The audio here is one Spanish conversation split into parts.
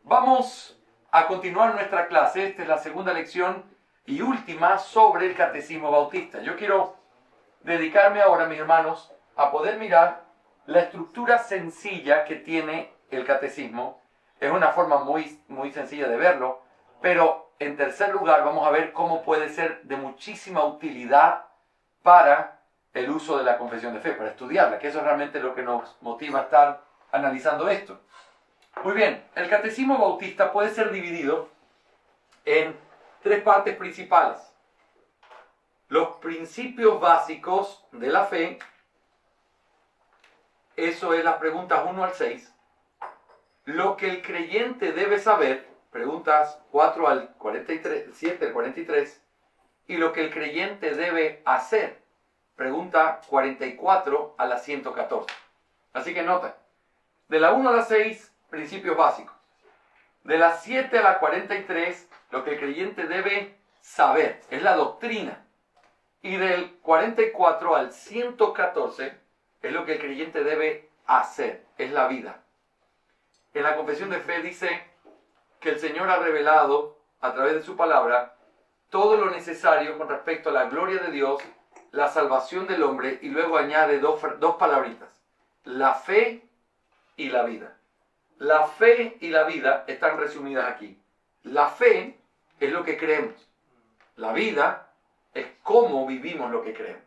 Vamos a continuar nuestra clase. Esta es la segunda lección y última sobre el Catecismo Bautista. Yo quiero dedicarme ahora, mis hermanos, a poder mirar la estructura sencilla que tiene el Catecismo. Es una forma muy sencilla de verlo, pero en tercer lugar vamos a ver cómo puede ser de muchísima utilidad para el uso de la confesión de fe, para estudiarla, que eso es realmente lo que nos motiva a estar analizando esto. Muy bien, el Catecismo Bautista puede ser dividido en tres partes principales. Los principios básicos de la fe, eso es las preguntas 1 al 6. Lo que el creyente debe saber, preguntas 4 al 43, 7 al 43. Y lo que el creyente debe hacer, pregunta 44 a la 114. Así que nota, de la 1 a la 6, principios básicos. De las 7 a la 43, lo que el creyente debe saber, es la doctrina. Y del 44 al 114, es lo que el creyente debe hacer, es la vida. En la confesión de fe dice que el Señor ha revelado, a través de su palabra, todo lo necesario con respecto a la gloria de Dios, la salvación del hombre, y luego añade dos palabritas, la fe y la vida. La fe y la vida están resumidas aquí. La fe es lo que creemos. La vida es cómo vivimos lo que creemos.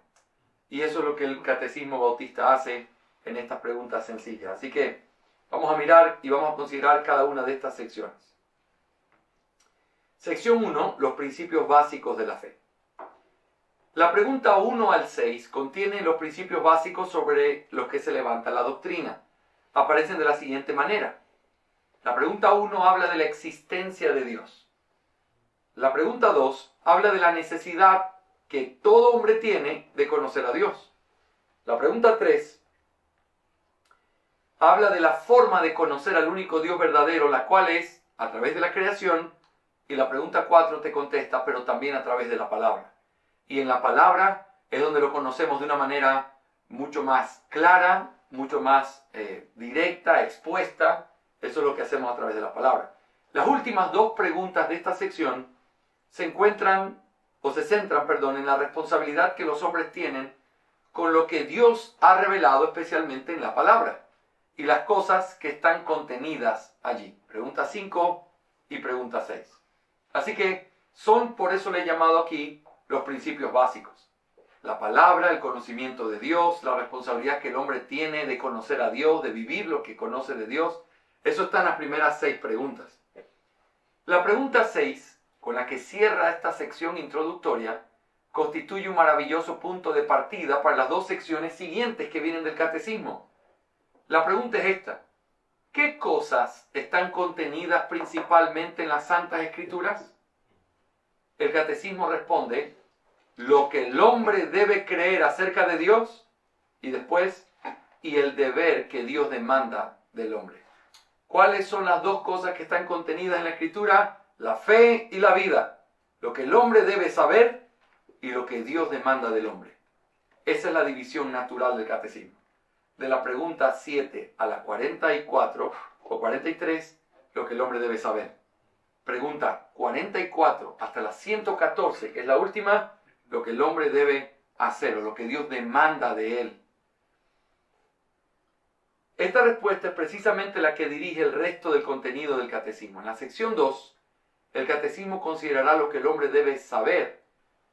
Y eso es lo que el Catecismo Bautista hace en estas preguntas sencillas. Así que vamos a mirar y vamos a considerar cada una de estas secciones. Sección 1, los principios básicos de la fe. La pregunta 1 al 6 contiene los principios básicos sobre los que se levanta la doctrina. Aparecen de la siguiente manera. La pregunta 1 habla de la existencia de Dios. La pregunta 2 habla de la necesidad que todo hombre tiene de conocer a Dios. La pregunta 3 habla de la forma de conocer al único Dios verdadero, la cual es a través de la creación. Y la pregunta 4 te contesta, pero también a través de la palabra. Y en la palabra es donde lo conocemos de una manera mucho más clara, mucho más directa, expuesta. Eso es lo que hacemos a través de la palabra. Las últimas dos preguntas de esta sección se centran en la responsabilidad que los hombres tienen con lo que Dios ha revelado especialmente en la palabra y las cosas que están contenidas allí. Pregunta 5 y pregunta 6. Así que por eso le he llamado aquí los principios básicos. La palabra, el conocimiento de Dios, la responsabilidad que el hombre tiene de conocer a Dios, de vivir lo que conoce de Dios. Eso está en las primeras 6 preguntas. La pregunta 6, con la que cierra esta sección introductoria, constituye un maravilloso punto de partida para las dos secciones siguientes que vienen del catecismo. La pregunta es esta. ¿Qué cosas están contenidas principalmente en las Santas Escrituras? El catecismo responde, lo que el hombre debe creer acerca de Dios y después, y el deber que Dios demanda del hombre. ¿Cuáles son las dos cosas que están contenidas en la Escritura? La fe y la vida. Lo que el hombre debe saber y lo que Dios demanda del hombre. Esa es la división natural del catecismo. De la pregunta 7 a la 44 o 43, lo que el hombre debe saber. Pregunta 44 hasta la 114, que es la última, lo que el hombre debe hacer o lo que Dios demanda de él. Esta respuesta es precisamente la que dirige el resto del contenido del catecismo. En la sección 2, el catecismo considerará lo que el hombre debe saber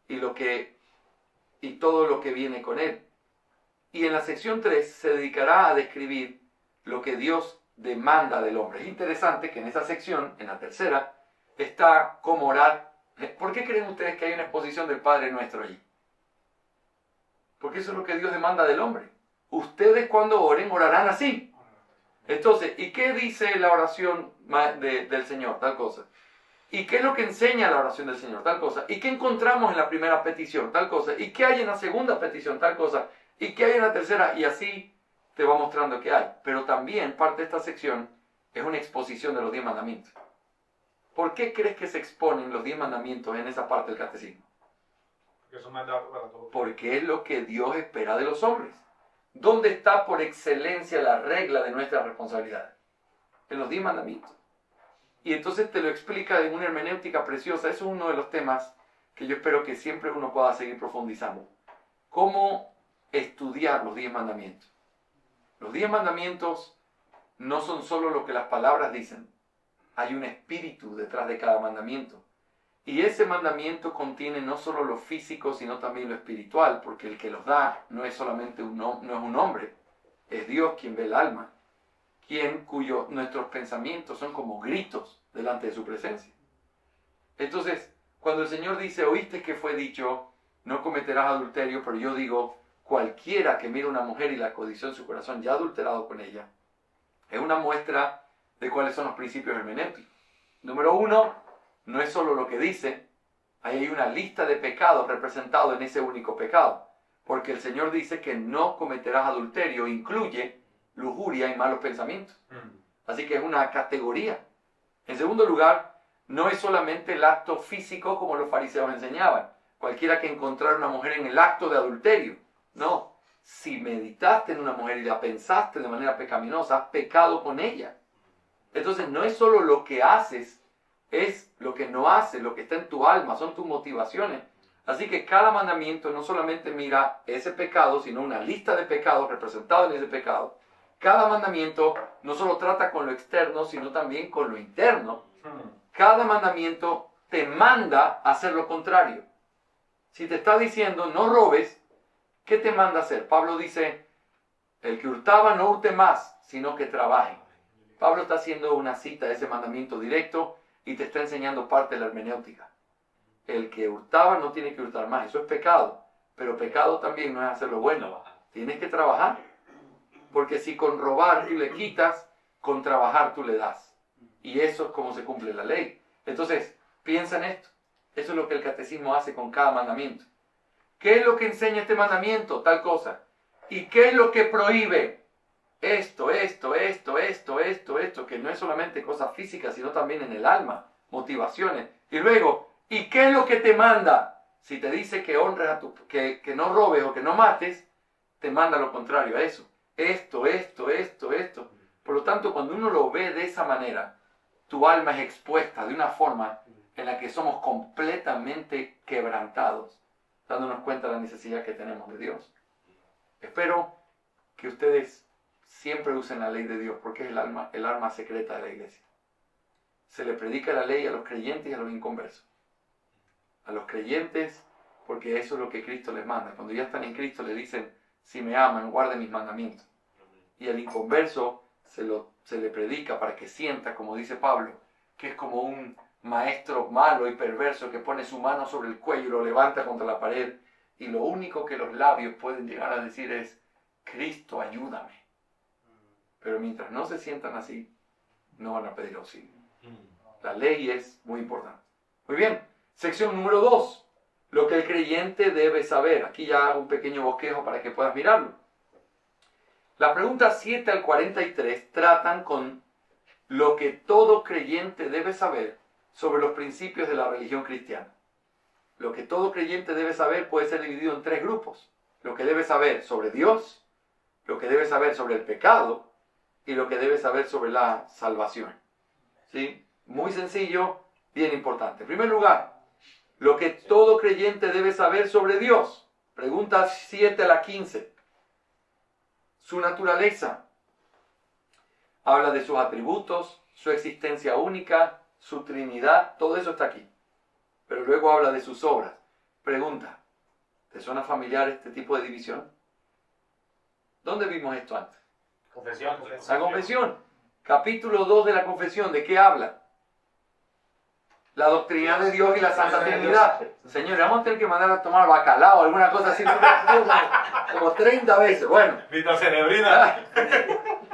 y todo lo que viene con él. Y en la sección 3 se dedicará a describir lo que Dios demanda del hombre. Es interesante que en esa sección, en la tercera, está cómo orar. ¿Por qué creen ustedes que hay una exposición del Padre Nuestro allí? Porque eso es lo que Dios demanda del hombre. Ustedes cuando oren, orarán así. Entonces, ¿y qué dice la oración del Señor? Tal cosa. ¿Y qué es lo que enseña la oración del Señor? Tal cosa. ¿Y qué encontramos en la primera petición? Tal cosa. ¿Y qué hay en la segunda petición? Tal cosa. ¿Y qué hay en la tercera? Y así te va mostrando qué hay. Pero también parte de esta sección es una exposición de los 10 mandamientos. ¿Por qué crees que se exponen los 10 mandamientos en esa parte del catecismo? Porque son mandatos para todos. Porque es lo que Dios espera de los hombres. ¿Dónde está por excelencia la regla de nuestra responsabilidad? En los 10 mandamientos. Y entonces te lo explica en una hermenéutica preciosa. Eso es uno de los temas que yo espero que siempre uno pueda seguir profundizando. ¿Cómo estudiar los 10 mandamientos? Los 10 mandamientos no son solo lo que las palabras dicen. Hay un espíritu detrás de cada mandamiento. Y ese mandamiento contiene no solo lo físico, sino también lo espiritual, porque el que los da no es solamente no es un hombre, es Dios quien ve el alma, nuestros pensamientos son como gritos delante de su presencia. Entonces, cuando el Señor dice, oíste que fue dicho, no cometerás adulterio, pero yo digo, cualquiera que mire a una mujer y la codició en su corazón, ya ha adulterado con ella, es una muestra de cuáles son los principios hermenéuticos. Número 1, no es solo lo que dice, ahí hay una lista de pecados representados en ese único pecado, porque el Señor dice que no cometerás adulterio, incluye lujuria y malos pensamientos. Así que es una categoría. En segundo lugar, no es solamente el acto físico como los fariseos enseñaban. Cualquiera que encontrara una mujer en el acto de adulterio. No, si meditaste en una mujer y la pensaste de manera pecaminosa, has pecado con ella. Entonces no es solo lo que haces, es lo que no haces, lo que está en tu alma, son tus motivaciones. Así que cada mandamiento no solamente mira ese pecado, sino una lista de pecados representados en ese pecado. Cada mandamiento no solo trata con lo externo, sino también con lo interno. Cada mandamiento te manda a hacer lo contrario. Si te está diciendo no robes, ¿qué te manda a hacer? Pablo dice, el que hurtaba no hurte más, sino que trabaje. Pablo está haciendo una cita de ese mandamiento directo y te está enseñando parte de la hermenéutica. El que hurtaba no tiene que hurtar más, eso es pecado. Pero pecado también no es hacer lo bueno. Tienes que trabajar. Porque si con robar tú le quitas, con trabajar tú le das. Y eso es como se cumple la ley. Entonces, piensa en esto. Eso es lo que el catecismo hace con cada mandamiento. ¿Qué es lo que enseña este mandamiento? Tal cosa. ¿Y qué es lo que prohíbe? Esto, que no es solamente cosas físicas, sino también en el alma, motivaciones. Y luego, ¿y qué es lo que te manda? Si te dice que honres que no robes o que no mates, te manda lo contrario a eso. Esto. Por lo tanto, cuando uno lo ve de esa manera, tu alma es expuesta de una forma en la que somos completamente quebrantados, dándonos cuenta de la necesidad que tenemos de Dios. Espero que ustedes siempre usen la ley de Dios, porque es el arma secreta de la iglesia. Se le predica la ley a los creyentes y a los inconversos. A los creyentes, porque eso es lo que Cristo les manda. Cuando ya están en Cristo le dicen, si me aman, guarden mis mandamientos. Y al inconverso se le predica para que sienta, como dice Pablo, que es como un maestro malo y perverso que pone su mano sobre el cuello y lo levanta contra la pared. Y lo único que los labios pueden llegar a decir es, Cristo, ayúdame. Pero mientras no se sientan así, no van a pedir auxilio. La ley es muy importante. Muy bien, sección número 2. Lo que el creyente debe saber. Aquí ya hago un pequeño bosquejo para que puedas mirarlo. La pregunta 7 al 43 tratan con lo que todo creyente debe saber sobre los principios de la religión cristiana. Lo que todo creyente debe saber puede ser dividido en 3 grupos. Lo que debe saber sobre Dios, lo que debe saber sobre el pecado y lo que debe saber sobre la salvación. ¿Sí? Muy sencillo, bien importante. En primer lugar, lo que todo creyente debe saber sobre Dios. Preguntas 7 a la 15. Su naturaleza. Habla de sus atributos, su existencia única, su Trinidad, todo eso está aquí. Pero luego habla de sus obras. Pregunta, ¿te suena familiar este tipo de división? ¿Dónde vimos esto antes? Confesión. La confesión. Capítulo 2 de la confesión, ¿de qué habla? La doctrina de Dios y la Santa Trinidad. Señores, vamos a tener que mandar a tomar bacalao, alguna cosa así, como 30 veces. Bueno. Vitacerebrina.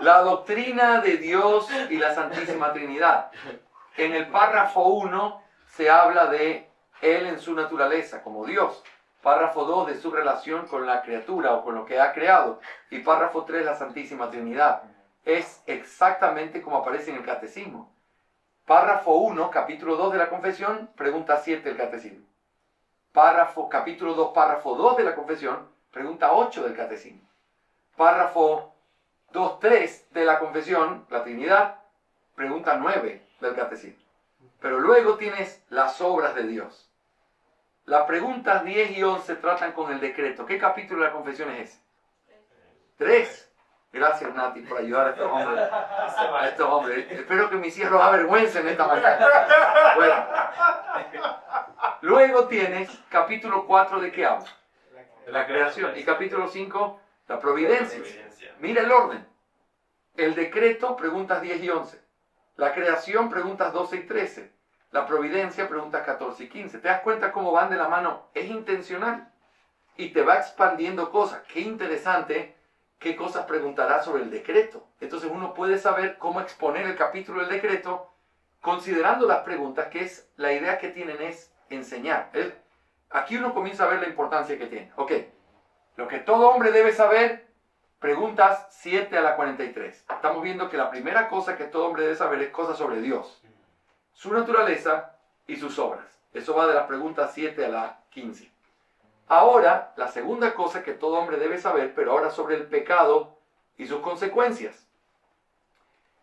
La doctrina de Dios y la Santísima Trinidad. En el párrafo 1 se habla de Él en su naturaleza, como Dios. Párrafo 2 de su relación con la criatura o con lo que ha creado. Y párrafo 3 la Santísima Trinidad. Es exactamente como aparece en el Catecismo. Párrafo 1, capítulo 2 de la confesión, pregunta 7 del Catecismo. Capítulo 2, párrafo 2 de la confesión, pregunta 8 del Catecismo. Párrafo 2.3 de la confesión, la Trinidad, pregunta 9 del catecismo. Pero luego tienes las obras de Dios. Las preguntas 10 y 11 tratan con el decreto. ¿Qué capítulo de la confesión es ese? 3. Gracias, Nati, por ayudar a estos hombres. A estos hombres. Espero que mis hijos los avergüencen esta mañana. Bueno. Luego tienes capítulo 4, ¿de qué habla? La creación. Y capítulo 5, la providencia. Mira el orden. El decreto, preguntas 10 y 11. La creación, preguntas 12 y 13. La providencia, preguntas 14 y 15. ¿Te das cuenta cómo van de la mano? Es intencional. Y te va expandiendo cosas. Qué interesante qué cosas preguntará sobre el decreto. Entonces uno puede saber cómo exponer el capítulo del decreto considerando las preguntas, que es la idea que tienen es enseñar. Aquí uno comienza a ver la importancia que tiene. Ok, lo que todo hombre debe saber, preguntas 7 a la 43. Estamos viendo que la primera cosa que todo hombre debe saber es cosas sobre Dios, su naturaleza y sus obras. Eso va de las preguntas 7 a la 15. Ahora, la segunda cosa que todo hombre debe saber, pero ahora sobre el pecado y sus consecuencias.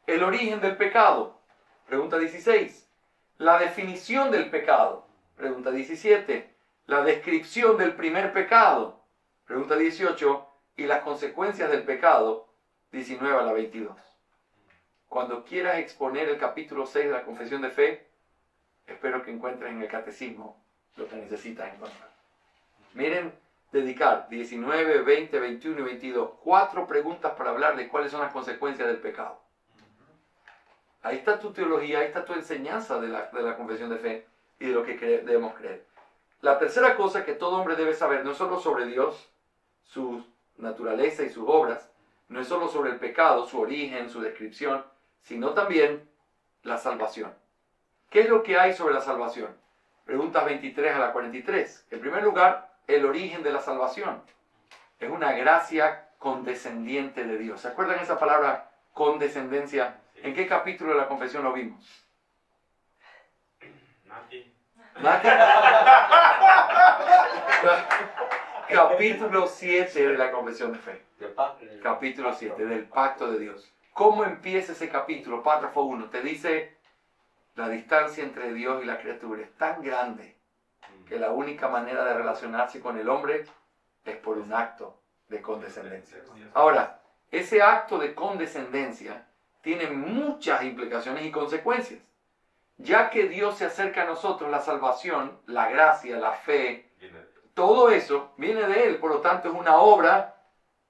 El origen del pecado, pregunta 16. La definición del pecado, pregunta 17. La descripción del primer pecado, pregunta 18. Y las consecuencias del pecado, 19 a la 22. Cuando quieras exponer el capítulo 6 de la Confesión de Fe, espero que encuentres en el catecismo lo que necesitas encontrar. Miren, dedicar 19, 20, 21 y 22. 4 preguntas para hablar de cuáles son las consecuencias del pecado. Ahí está tu teología, ahí está tu enseñanza de la confesión de fe y de lo que debemos creer. La tercera cosa que todo hombre debe saber, no solo sobre Dios, su naturaleza y sus obras, no es solo sobre el pecado, su origen, su descripción, sino también la salvación. ¿Qué es lo que hay sobre la salvación? Preguntas 23 a la 43. En primer lugar, el origen de la salvación. Es una gracia condescendiente de Dios. ¿Se acuerdan esa palabra condescendencia? ¿En qué capítulo de la confesión lo vimos? Nati. Capítulo 7 de la confesión de fe. Capítulo 7 del pacto de Dios. ¿Cómo empieza ese capítulo? Párrafo 1. Te dice, la distancia entre Dios y la criatura es tan grande que la única manera de relacionarse con el hombre es por un acto de condescendencia. Ahora, ese acto de condescendencia tiene muchas implicaciones y consecuencias. Ya que Dios se acerca a nosotros, la salvación, la gracia, la fe, todo eso viene de Él. Por lo tanto, es una obra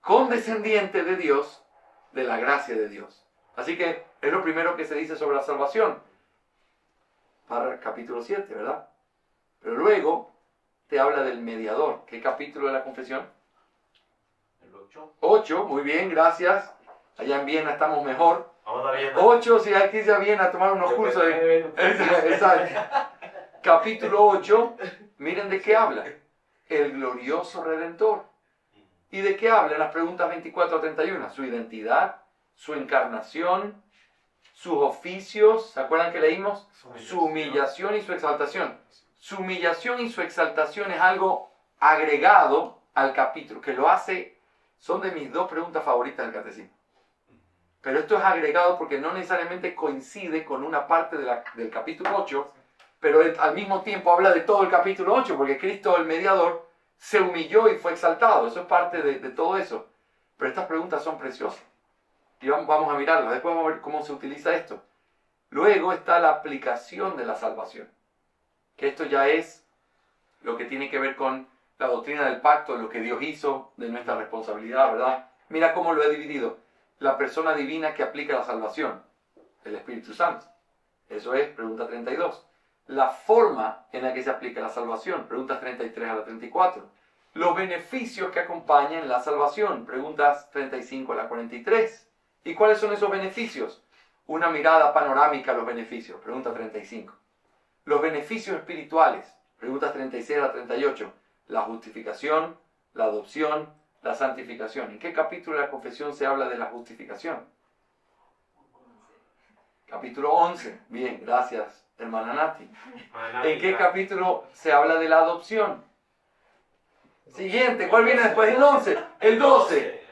condescendiente de Dios, de la gracia de Dios. Así que es lo primero que se dice sobre la salvación. Para el capítulo 7, ¿verdad? Pero luego te habla del mediador. ¿Qué capítulo de la confesión? El 8. 8, muy bien, gracias. Allá en Viena estamos mejor. Vamos a Viena. 8, si hay que ir a Viena a tomar unos cursos. Exacto. Capítulo 8, miren de qué habla. El glorioso Redentor. ¿Y de qué habla? En las preguntas 24 a 31. Su identidad, su encarnación, sus oficios. ¿Se acuerdan que leímos? Su humillación y su exaltación. Su humillación y su exaltación es algo agregado al capítulo, que lo hace, son de mis 2 preguntas favoritas del catecismo. Pero esto es agregado porque no necesariamente coincide con una parte del capítulo 8, pero al mismo tiempo habla de todo el capítulo 8, porque Cristo, el mediador, se humilló y fue exaltado. Eso es parte de todo eso. Pero estas preguntas son preciosas. Y vamos a mirarlas. Después vamos a ver cómo se utiliza esto. Luego está la aplicación de la salvación. Que esto ya es lo que tiene que ver con la doctrina del pacto, de lo que Dios hizo, de nuestra responsabilidad, ¿verdad? Mira cómo lo he dividido. La persona divina que aplica la salvación, el Espíritu Santo. Eso es pregunta 32. La forma en la que se aplica la salvación, preguntas 33 a la 34. Los beneficios que acompañan la salvación, preguntas 35 a la 43. ¿Y cuáles son esos beneficios? Una mirada panorámica a los beneficios, pregunta 35. Los beneficios espirituales, preguntas 36 a la 38. La justificación, la adopción, la santificación. ¿En qué capítulo de la confesión se habla de la justificación? Capítulo 11. Bien, gracias, hermana Nati. ¿En qué capítulo se habla de la adopción? Siguiente, ¿cuál viene después del 11? El 12.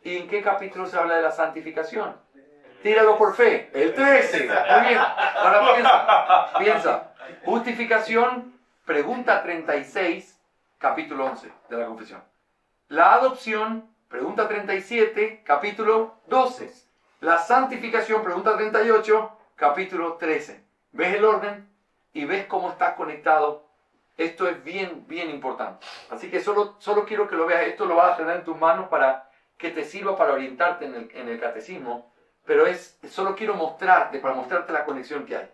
¿Y en qué capítulo se habla de la santificación? Tíralo por fe. El 13. Muy bien. Ahora piensa. Justificación, pregunta 36, capítulo 11 de la confesión. La adopción, pregunta 37, capítulo 12. La santificación, pregunta 38, capítulo 13. ¿Ves el orden? Y ves cómo estás conectado. Esto es bien, bien importante. Así que solo quiero que lo veas. Esto lo vas a tener en tus manos para que te sirva para orientarte en el catecismo. Pero solo quiero mostrarte, para mostrarte la conexión que hay.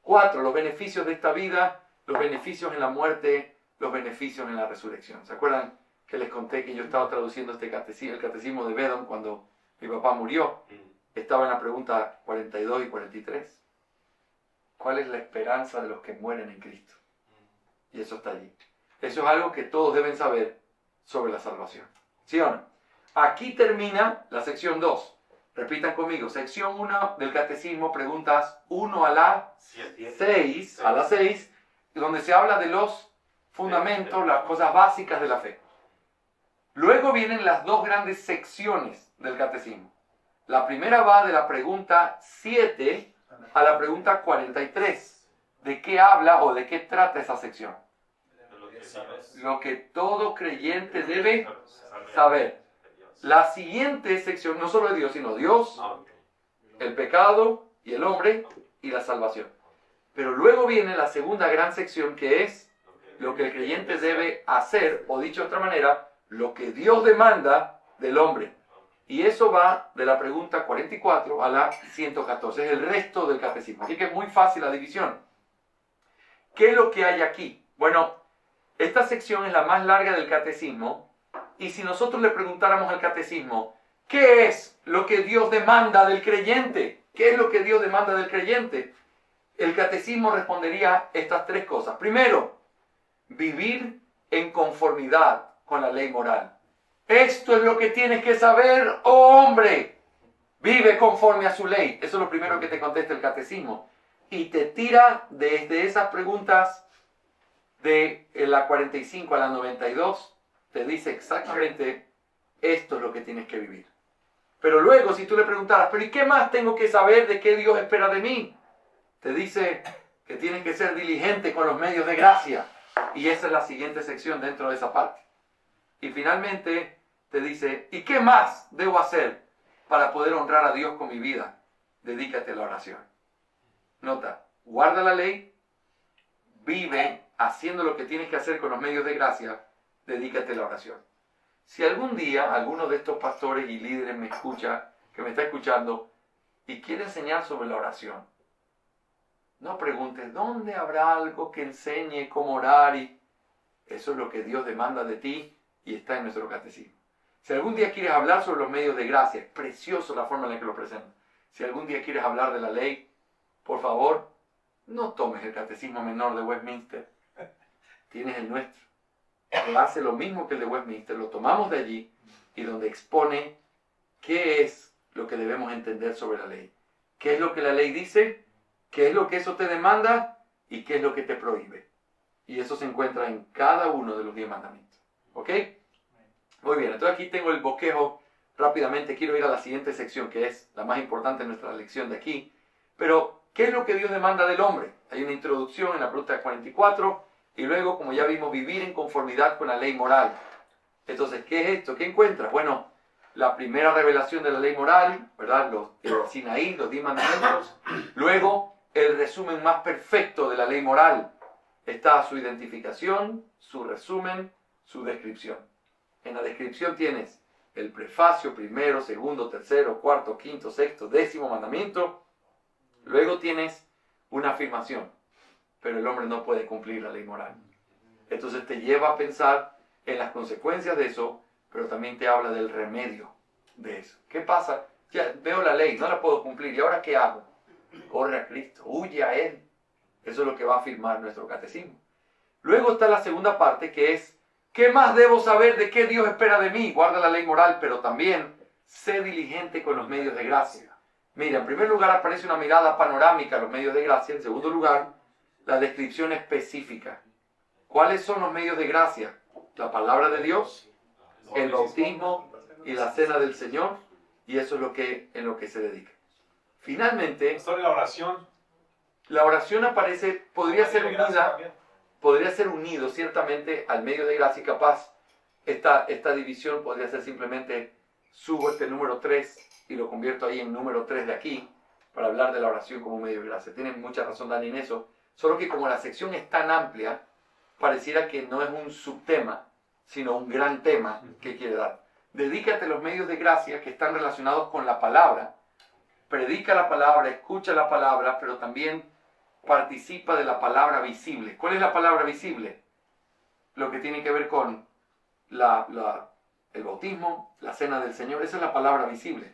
4. Los beneficios de esta vida, los beneficios en la muerte, los beneficios en la resurrección. ¿Se acuerdan que les conté que yo estaba traduciendo el catecismo de Bedon cuando mi papá murió? Estaba en la pregunta 42 y 43. ¿Cuál es la esperanza de los que mueren en Cristo? Y eso está allí. Eso es algo que todos deben saber sobre la salvación. ¿Sí o no? Aquí termina la sección 2. Repitan conmigo. Sección 1 del catecismo, preguntas 1 a la 6, donde se habla de los fundamentos, las cosas básicas de la fe. Luego vienen las dos grandes secciones del catecismo. La primera va de la pregunta 7 a la pregunta 43. ¿De qué habla o de qué trata esa sección? Lo que todo creyente debe saber. La siguiente sección, no solo de Dios, sino Dios, el pecado y el hombre y la salvación. Pero luego viene la segunda gran sección, que es lo que el creyente debe hacer, o dicho de otra manera, lo que Dios demanda del hombre. Y eso va de la pregunta 44 a la 114. Es el resto del catecismo. Así que es muy fácil la división. ¿Qué es lo que hay aquí? Bueno, esta sección es la más larga del catecismo. Y si nosotros le preguntáramos al catecismo, ¿qué es lo que Dios demanda del creyente? ¿Qué es lo que Dios demanda del creyente? El catecismo respondería estas tres cosas. Primero, vivir en conformidad con la ley moral. Esto es lo que tienes que saber, oh hombre. Vive conforme a su ley. Eso es lo primero que te contesta el catecismo. Y te tira desde esas preguntas de la 45 a la 92, te dice exactamente esto es lo que tienes que vivir. Pero luego, si tú le preguntaras, ¿pero y qué más tengo que saber de qué Dios espera de mí? Te dice que tienes que ser diligente con los medios de gracia. Y esa es la siguiente sección dentro de esa parte. Y finalmente te dice, ¿y qué más debo hacer para poder honrar a Dios con mi vida? Dedícate a la oración. Nota, guarda la ley, vive haciendo lo que tienes que hacer con los medios de gracia, dedícate a la oración. Si algún día alguno de estos pastores y líderes me escucha, que me está escuchando, y quiere enseñar sobre la oración, no preguntes, ¿dónde habrá algo que enseñe cómo orar? Y eso es lo que Dios demanda de ti y está en nuestro catecismo. Si algún día quieres hablar sobre los medios de gracia, es precioso la forma en la que lo presenta. Si algún día quieres hablar de la ley, por favor, no tomes el catecismo menor de Westminster. Tienes el nuestro. Hace lo mismo que el de Westminster, lo tomamos de allí y donde expone qué es lo que debemos entender sobre la ley. ¿Qué es lo que la ley dice? ¿Qué es lo que eso te demanda? ¿Y qué es lo que te prohíbe? Y eso se encuentra en cada uno de los 10 mandamientos. ¿Ok? Muy bien, entonces aquí tengo el bosquejo rápidamente. Quiero ir a la siguiente sección, que es la más importante en nuestra lección de aquí. Pero, ¿qué es lo que Dios demanda del hombre? Hay una introducción en la pregunta 44, y luego, como ya vimos, vivir en conformidad con la ley moral. Entonces, ¿qué es esto? ¿Qué encuentras? Bueno, la primera revelación de la ley moral, ¿verdad? El Sinaí, los 10 mandamientos. Luego, el resumen más perfecto de la ley moral. Está su identificación, su resumen, su descripción. En la descripción tienes el prefacio, primero, segundo, tercero, cuarto, quinto, sexto, 10º mandamiento. Luego tienes una afirmación, pero el hombre no puede cumplir la ley moral. Entonces te lleva a pensar en las consecuencias de eso, pero también te habla del remedio de eso. ¿Qué pasa? Ya veo la ley, no la puedo cumplir, ¿y ahora qué hago? Corre a Cristo, huye a Él. Eso es lo que va a afirmar nuestro catecismo. Luego está la segunda parte, que es, ¿qué más debo saber de qué Dios espera de mí? Guarda la ley moral, pero también sé diligente con los medios de gracia. Mira, en primer lugar aparece una mirada panorámica a los medios de gracia. En segundo lugar, la descripción específica. ¿Cuáles son los medios de gracia? La palabra de Dios, el bautismo y la cena del Señor. Y eso es en lo que se dedica. Finalmente, Pastor, la oración. la oración aparece, podría ser Medio de gracia unida, también. podría ser unido ciertamente al medio de gracia y capaz esta división podría ser simplemente subo este número 3 y lo convierto ahí en número 3 de aquí para hablar de la oración como medio de gracia. Tienen mucha razón Dani en eso, solo que como la sección es tan amplia, pareciera que no es un subtema, sino un gran tema que quiere dar. Dedícate a los medios de gracia que están relacionados con la palabra, predica la palabra, escucha la palabra, pero también participa de la palabra visible. ¿Cuál es la palabra visible? Lo que tiene que ver con el bautismo, la cena del Señor. Esa es la palabra visible,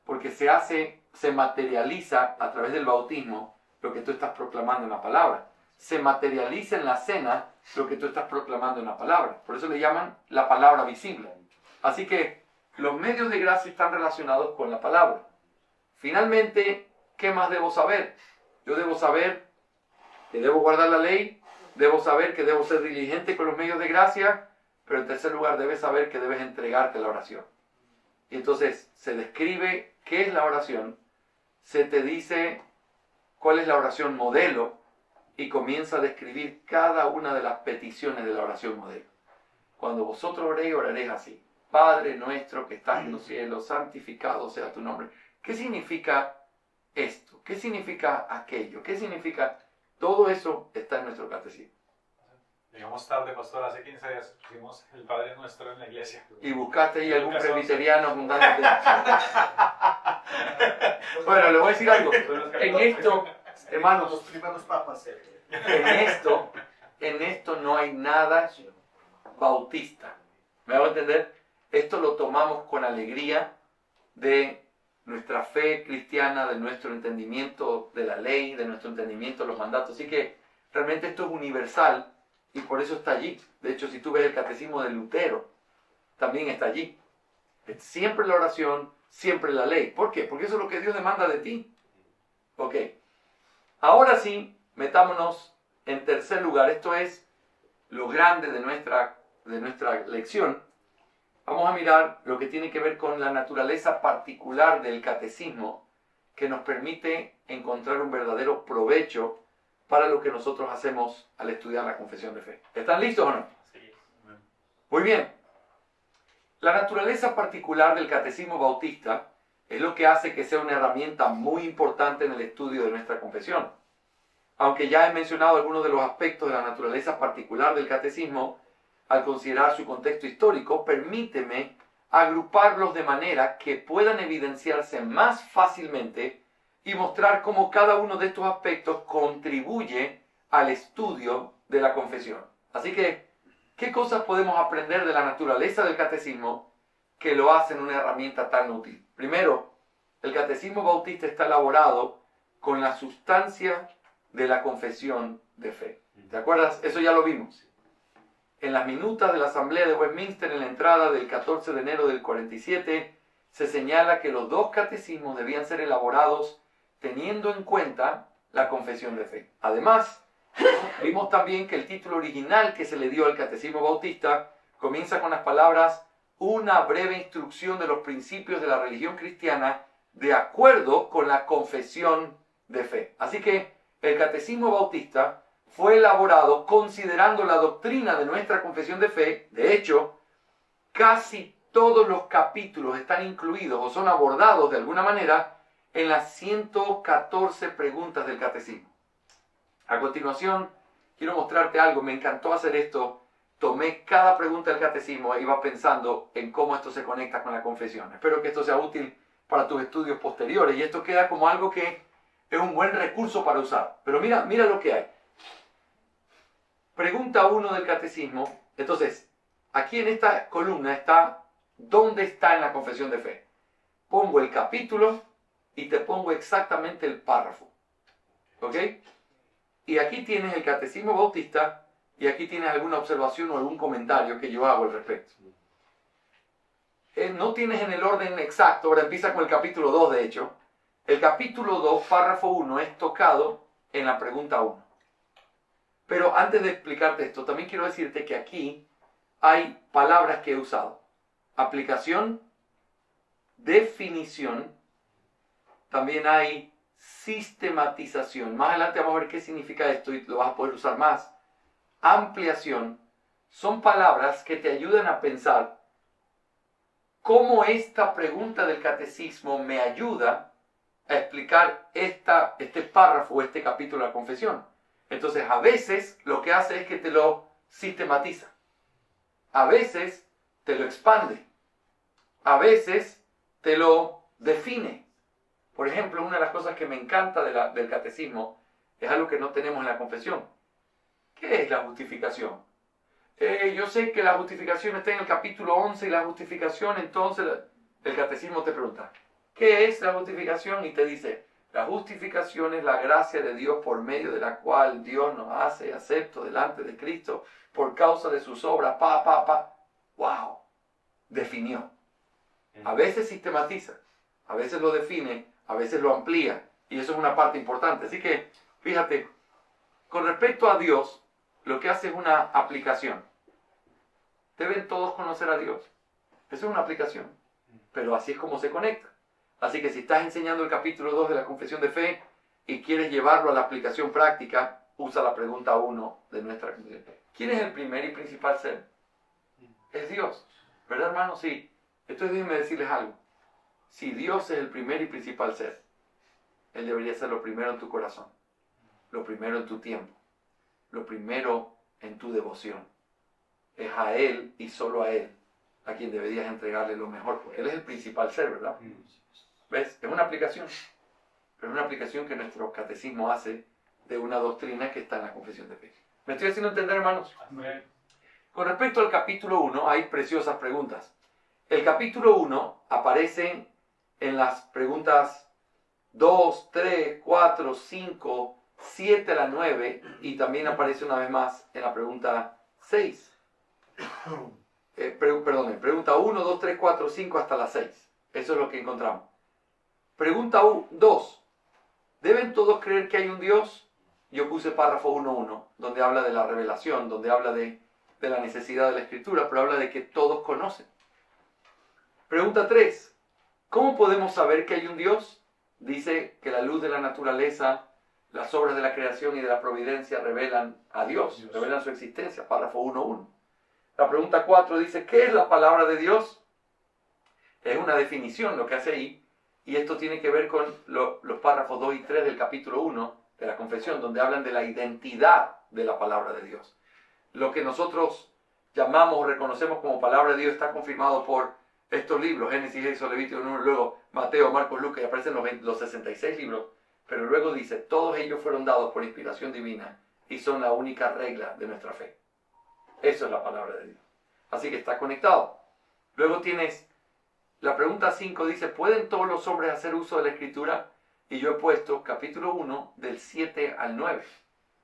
porque se materializa a través del bautismo lo que tú estás proclamando en la palabra. Se materializa en la cena lo que tú estás proclamando en la palabra. Por eso le llaman la palabra visible. Así que los medios de gracia están relacionados con la palabra. Finalmente, ¿qué más debo saber? Yo debo saber que debo guardar la ley, debo saber que debo ser diligente con los medios de gracia, pero en tercer lugar debes saber que debes entregarte a la oración. Y entonces se describe qué es la oración, se te dice cuál es la oración modelo y comienza a describir cada una de las peticiones de la oración modelo. Cuando vosotros oréis, oraréis así. Padre nuestro que estás en los cielos, santificado sea tu nombre. ¿Qué significa esto? ¿Qué significa aquello? ¿Qué significa? Todo eso está en nuestro catecismo. Llegamos tarde, pastor. Hace 15 días pusimos el Padre Nuestro en la iglesia. Y buscaste ahí algún Lucas 11. presbiteriano abundante. Bueno, le voy a decir algo. En esto, hermanos, Los primeros papas. en esto no hay nada bautista. ¿Me hago entender? Esto lo tomamos con alegría de nuestra fe cristiana, de nuestro entendimiento de la ley, de nuestro entendimiento de los mandatos. Así que realmente esto es universal y por eso está allí. De hecho, si tú ves el catecismo de Lutero, también está allí. Es siempre la oración, siempre la ley. ¿Por qué? Porque eso es lo que Dios demanda de ti. Ok. Ahora sí, metámonos en tercer lugar. Esto es lo grande de nuestra lección. Vamos a mirar lo que tiene que ver con la naturaleza particular del catecismo que nos permite encontrar un verdadero provecho para lo que nosotros hacemos al estudiar la confesión de fe. ¿Están listos o no? Sí. Muy bien. La naturaleza particular del catecismo bautista es lo que hace que sea una herramienta muy importante en el estudio de nuestra confesión. Aunque ya he mencionado algunos de los aspectos de la naturaleza particular del catecismo, al considerar su contexto histórico, permíteme agruparlos de manera que puedan evidenciarse más fácilmente y mostrar cómo cada uno de estos aspectos contribuye al estudio de la confesión. Así que, ¿qué cosas podemos aprender de la naturaleza del catecismo que lo hacen una herramienta tan útil? Primero, el catecismo bautista está elaborado con la sustancia de la confesión de fe. ¿Te acuerdas? Eso ya lo vimos. En las minutas de la Asamblea de Westminster, en la entrada del 14 de enero del 47, se señala que los dos catecismos debían ser elaborados teniendo en cuenta la confesión de fe. Además, vimos también que el título original que se le dio al catecismo bautista comienza con las palabras una breve instrucción de los principios de la religión cristiana de acuerdo con la confesión de fe. Así que el catecismo bautista fue elaborado considerando la doctrina de nuestra confesión de fe. De hecho, casi todos los capítulos están incluidos o son abordados de alguna manera en las 114 preguntas del catecismo. A continuación, quiero mostrarte algo. Me encantó hacer esto. Tomé cada pregunta del catecismo e iba pensando en cómo esto se conecta con la confesión. Espero que esto sea útil para tus estudios posteriores. Y esto queda como algo que es un buen recurso para usar. Pero mira lo que hay. Pregunta 1 del catecismo. Entonces, aquí en esta columna está ¿dónde está en la confesión de fe? Pongo el capítulo y te pongo exactamente el párrafo. ¿Ok? Y aquí tienes el catecismo bautista y aquí tienes alguna observación o algún comentario que yo hago al respecto. No tienes en el orden exacto, ahora empieza con el capítulo 2 de hecho. El capítulo 2, párrafo 1, es tocado en la pregunta 1. Pero antes de explicarte esto, también quiero decirte que aquí hay palabras que he usado. Aplicación, definición también hay sistematización. Más adelante vamos a ver qué significa esto y lo vas a poder usar más. Ampliación son palabras que te ayudan a pensar cómo esta pregunta del catecismo me ayuda a explicar este párrafo o este capítulo de la confesión. Entonces, a veces lo que hace es que te lo sistematiza. A veces te lo expande. A veces te lo define. Por ejemplo, una de las cosas que me encanta del catecismo es algo que no tenemos en la confesión. ¿Qué es la justificación? Yo sé que la justificación está en el capítulo 11 y la justificación, entonces el catecismo te pregunta, ¿qué es la justificación? Y te dice, la justificación es la gracia de Dios por medio de la cual Dios nos hace acepto delante de Cristo por causa de sus obras. ¡Wow! Definió. A veces sistematiza, a veces lo define, a veces lo amplía. Y eso es una parte importante. Así que, fíjate, con respecto a Dios, lo que hace es una aplicación. Deben todos conocer a Dios. Eso es una aplicación. Pero así es como se conecta. Así que si estás enseñando el capítulo 2 de la Confesión de Fe y quieres llevarlo a la aplicación práctica, usa la pregunta 1 de nuestra confesión. ¿Quién es el primer y principal ser? Es Dios. ¿Verdad, hermano? Sí. Entonces déjenme decirles algo. Si Dios es el primer y principal ser, Él debería ser lo primero en tu corazón, lo primero en tu tiempo, lo primero en tu devoción. Es a Él y solo a Él a quien deberías entregarle lo mejor, porque Él es el principal ser, ¿verdad? ¿Ves? Es una aplicación, pero es una aplicación que nuestro catecismo hace de una doctrina que está en la confesión de fe. ¿Me estoy haciendo entender, hermanos? Amén. Con respecto al capítulo 1, hay preciosas preguntas. El capítulo 1 aparece en las preguntas 2, 3, 4, 5, 7 a la 9 y también aparece una vez más en la pregunta 6. Pregunta 1, 2, 3, 4, 5 hasta la 6. Eso es lo que encontramos. Pregunta 2. ¿Deben todos creer que hay un Dios? Yo puse párrafo 1.1, donde habla de la revelación, donde habla de la necesidad de la Escritura, pero habla de que todos conocen. Pregunta 3. ¿Cómo podemos saber que hay un Dios? Dice que la luz de la naturaleza, las obras de la creación y de la providencia revelan a Dios, revelan su existencia, párrafo 1.1. La pregunta 4 dice, ¿qué es la palabra de Dios? Es una definición lo que hace ahí, y esto tiene que ver con los párrafos 2 y 3 del capítulo 1 de la confesión, donde hablan de la identidad de la palabra de Dios. Lo que nosotros llamamos o reconocemos como palabra de Dios está confirmado por estos libros, Génesis, Éxodo, Levítico, Número, luego Mateo, Marcos, Lucas, y aparecen los 66 libros, pero luego dice, todos ellos fueron dados por inspiración divina y son la única regla de nuestra fe. Eso es la palabra de Dios. Así que está conectado. Luego tienes, la pregunta 5 dice, ¿pueden todos los hombres hacer uso de la Escritura? Y yo he puesto capítulo 1 del 7 al 9,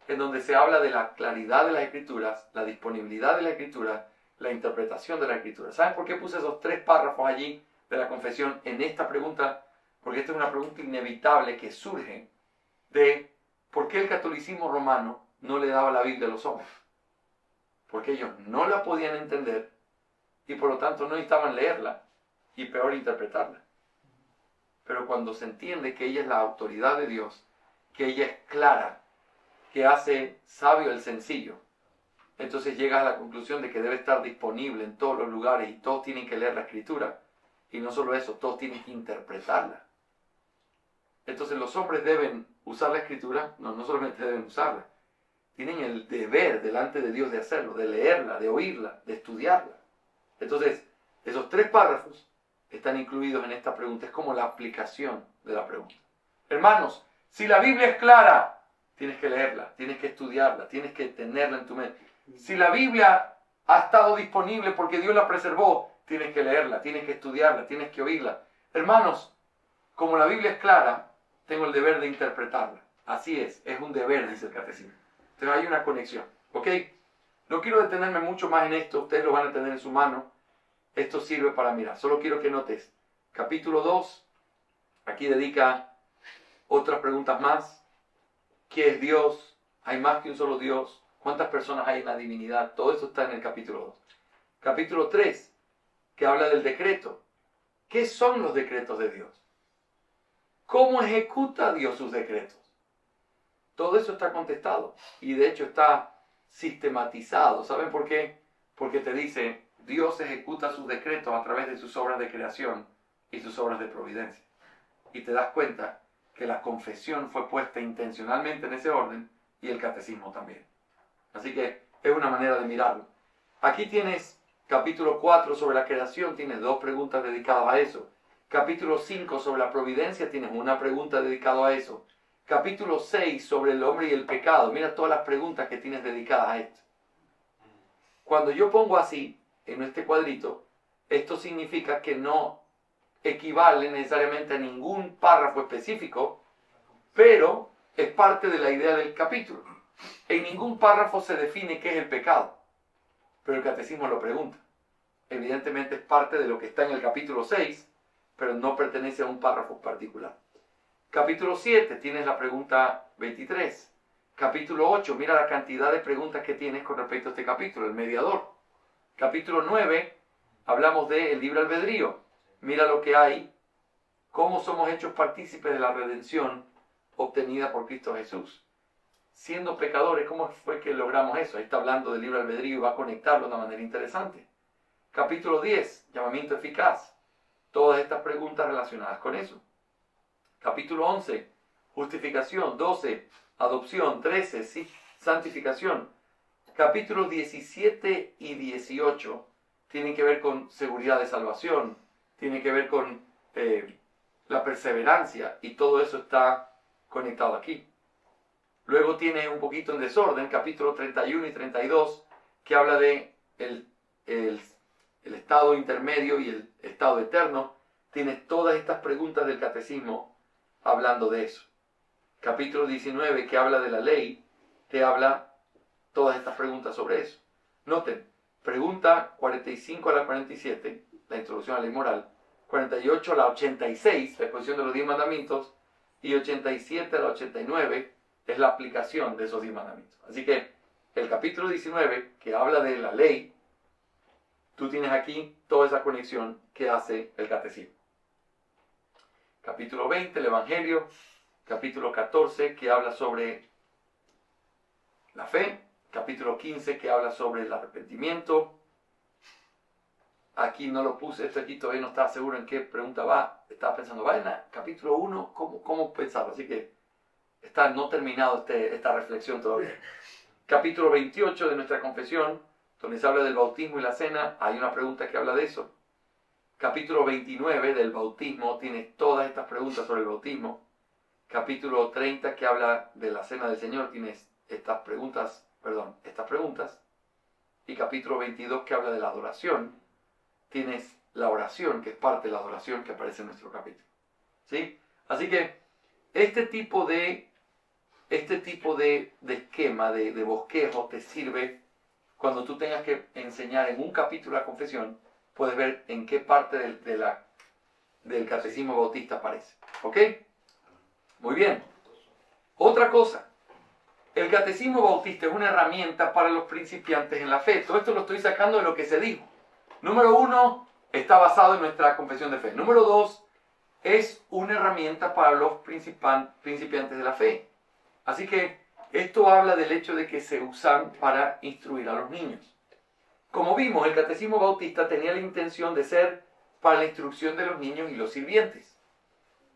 en donde se habla de la claridad de las Escrituras, la disponibilidad de la Escritura, la interpretación de la Escritura. ¿Saben por qué puse esos 3 párrafos allí de la confesión en esta pregunta? Porque esta es una pregunta inevitable que surge de por qué el catolicismo romano no le daba la Biblia a los hombres. Porque ellos no la podían entender y por lo tanto no necesitaban leerla y peor interpretarla. Pero cuando se entiende que ella es la autoridad de Dios, que ella es clara, que hace sabio el sencillo, entonces llegas a la conclusión de que debe estar disponible en todos los lugares y todos tienen que leer la Escritura. Y no solo eso, todos tienen que interpretarla. Entonces los hombres deben usar la Escritura, no solamente deben usarla, tienen el deber delante de Dios de hacerlo, de leerla, de oírla, de estudiarla. Entonces, esos 3 párrafos están incluidos en esta pregunta. Es como la aplicación de la pregunta. Hermanos, si la Biblia es clara, tienes que leerla, tienes que estudiarla, tienes que tenerla en tu mente. Si la Biblia ha estado disponible porque Dios la preservó, tienes que leerla, tienes que estudiarla, tienes que oírla. Hermanos, como la Biblia es clara, tengo el deber de interpretarla. Así es un deber, dice el catecismo. Entonces hay una conexión, ¿ok? No quiero detenerme mucho más en esto, ustedes lo van a tener en su mano. Esto sirve para mirar. Solo quiero que notes, capítulo 2, aquí dedica otras preguntas más. ¿Qué es Dios? ¿Hay más que un solo Dios? ¿Cuántas personas hay en la divinidad? Todo eso está en el capítulo 2. Capítulo 3, que habla del decreto. ¿Qué son los decretos de Dios? ¿Cómo ejecuta Dios sus decretos? Todo eso está contestado y de hecho está sistematizado. ¿Saben por qué? Porque te dice, Dios ejecuta sus decretos a través de sus obras de creación y sus obras de providencia. Y te das cuenta que la confesión fue puesta intencionalmente en ese orden y el catecismo también. Así que es una manera de mirarlo. Aquí tienes capítulo 4 sobre la creación, tienes 2 preguntas dedicadas a eso. Capítulo 5 sobre la providencia, tienes una pregunta dedicada a eso. Capítulo 6 sobre el hombre y el pecado. Mira todas las preguntas que tienes dedicadas a esto. Cuando yo pongo así, en este cuadrito, esto significa que no equivale necesariamente a ningún párrafo específico, pero es parte de la idea del capítulo. En ningún párrafo se define qué es el pecado, pero el catecismo lo pregunta. Evidentemente es parte de lo que está en el capítulo 6, pero no pertenece a un párrafo particular. Capítulo 7, tienes la pregunta 23. Capítulo 8, mira la cantidad de preguntas que tienes con respecto a este capítulo, el mediador. Capítulo 9, hablamos del libre albedrío. Mira lo que hay, cómo somos hechos partícipes de la redención obtenida por Cristo Jesús. Siendo pecadores, ¿cómo fue que logramos eso? Ahí está hablando del libre albedrío y va a conectarlo de una manera interesante. Capítulo 10, llamamiento eficaz. Todas estas preguntas relacionadas con eso. Capítulo 11, justificación. 12, adopción. 13, sí, santificación. Capítulos 17 y 18 tienen que ver con seguridad de salvación, tienen que ver con la perseverancia, y todo eso está conectado aquí. Luego tienes un poquito en desorden, capítulo 31 y 32, que habla de el estado intermedio y el estado eterno. Tienes todas estas preguntas del catecismo hablando de eso. Capítulo 19, que habla de la ley, te habla todas estas preguntas sobre eso. Noten, pregunta 45 a la 47, la introducción a la ley moral, 48 a la 86, la exposición de los 10 mandamientos, y 87 a la 89 es la aplicación de esos 10 mandamientos. Así que el capítulo 19, que habla de la ley, tú tienes aquí toda esa conexión que hace el catecismo. Capítulo 20, el Evangelio. Capítulo 14, que habla sobre la fe. Capítulo 15, que habla sobre el arrepentimiento. Aquí no lo puse, esto aquí todavía no estaba seguro en qué pregunta va. Estaba pensando, va en la capítulo 1, ¿cómo pensarlo? Así que está no terminado esta reflexión todavía. Capítulo 28 de nuestra confesión, donde se habla del bautismo y la cena, hay una pregunta que habla de eso. Capítulo 29 del bautismo, tienes todas estas preguntas sobre el bautismo. Capítulo 30, que habla de la cena del Señor, tienes estas preguntas. Y capítulo 22, que habla de la adoración, tienes la oración, que es parte de la adoración que aparece en nuestro capítulo. ¿Sí? Así que este tipo de esquema, de bosquejo, te sirve cuando tú tengas que enseñar en un capítulo la confesión. Puedes ver en qué parte del catecismo bautista aparece. ¿Ok? Muy bien. Otra cosa. El catecismo bautista es una herramienta para los principiantes en la fe. Todo esto lo estoy sacando de lo que se dijo. Número 1, está basado en nuestra confesión de fe. Número 2, es una herramienta para los principiantes de la fe. Así que esto habla del hecho de que se usan para instruir a los niños. Como vimos, el catecismo bautista tenía la intención de ser para la instrucción de los niños y los sirvientes.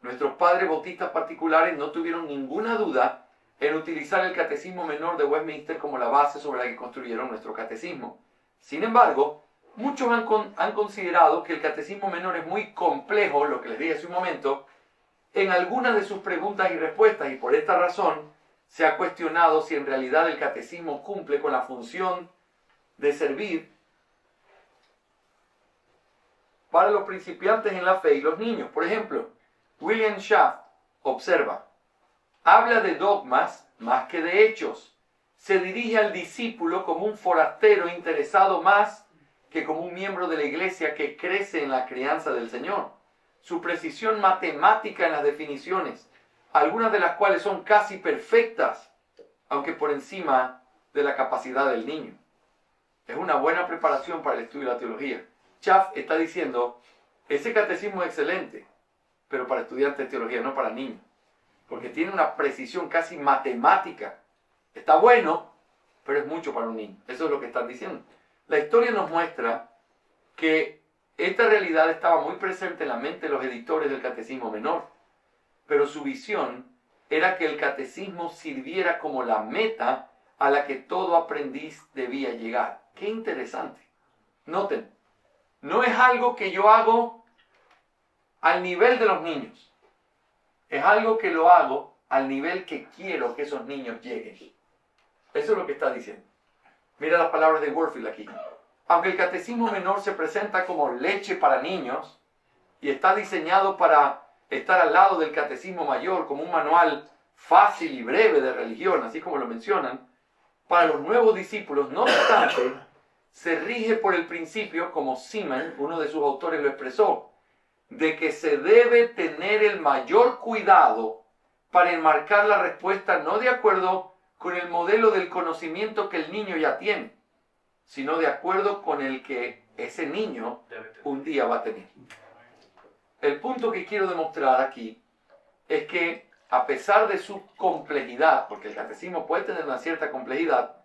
Nuestros padres bautistas particulares no tuvieron ninguna duda en utilizar el catecismo menor de Westminster como la base sobre la que construyeron nuestro catecismo. Sin embargo, muchos han considerado que el catecismo menor es muy complejo, lo que les dije hace un momento, en algunas de sus preguntas y respuestas, y por esta razón se ha cuestionado si en realidad el catecismo cumple con la función de servir para los principiantes en la fe y los niños. Por ejemplo, William Schaff observa, habla de dogmas más que de hechos. Se dirige al discípulo como un forastero interesado más que como un miembro de la iglesia que crece en la crianza del Señor. Su precisión matemática en las definiciones, algunas de las cuales son casi perfectas, aunque por encima de la capacidad del niño. Es una buena preparación para el estudio de la teología. Schaff está diciendo, ese catecismo es excelente, pero para estudiantes de teología, no para niños. Porque tiene una precisión casi matemática. Está bueno, pero es mucho para un niño. Eso es lo que están diciendo. La historia nos muestra que esta realidad estaba muy presente en la mente de los editores del Catecismo Menor, pero su visión era que el catecismo sirviera como la meta a la que todo aprendiz debía llegar. ¡Qué interesante! Noten, no es algo que yo hago al nivel de los niños. Es algo que lo hago al nivel que quiero que esos niños lleguen. Eso es lo que está diciendo. Mira las palabras de Warfield aquí. Aunque el catecismo menor se presenta como leche para niños y está diseñado para estar al lado del catecismo mayor como un manual fácil y breve de religión, así como lo mencionan, para los nuevos discípulos, no obstante, se rige por el principio, como Seaman, uno de sus autores, lo expresó, de que se debe tener el mayor cuidado para enmarcar la respuesta no de acuerdo con el modelo del conocimiento que el niño ya tiene, sino de acuerdo con el que ese niño un día va a tener. El punto que quiero demostrar aquí es que a pesar de su complejidad, porque el catecismo puede tener una cierta complejidad,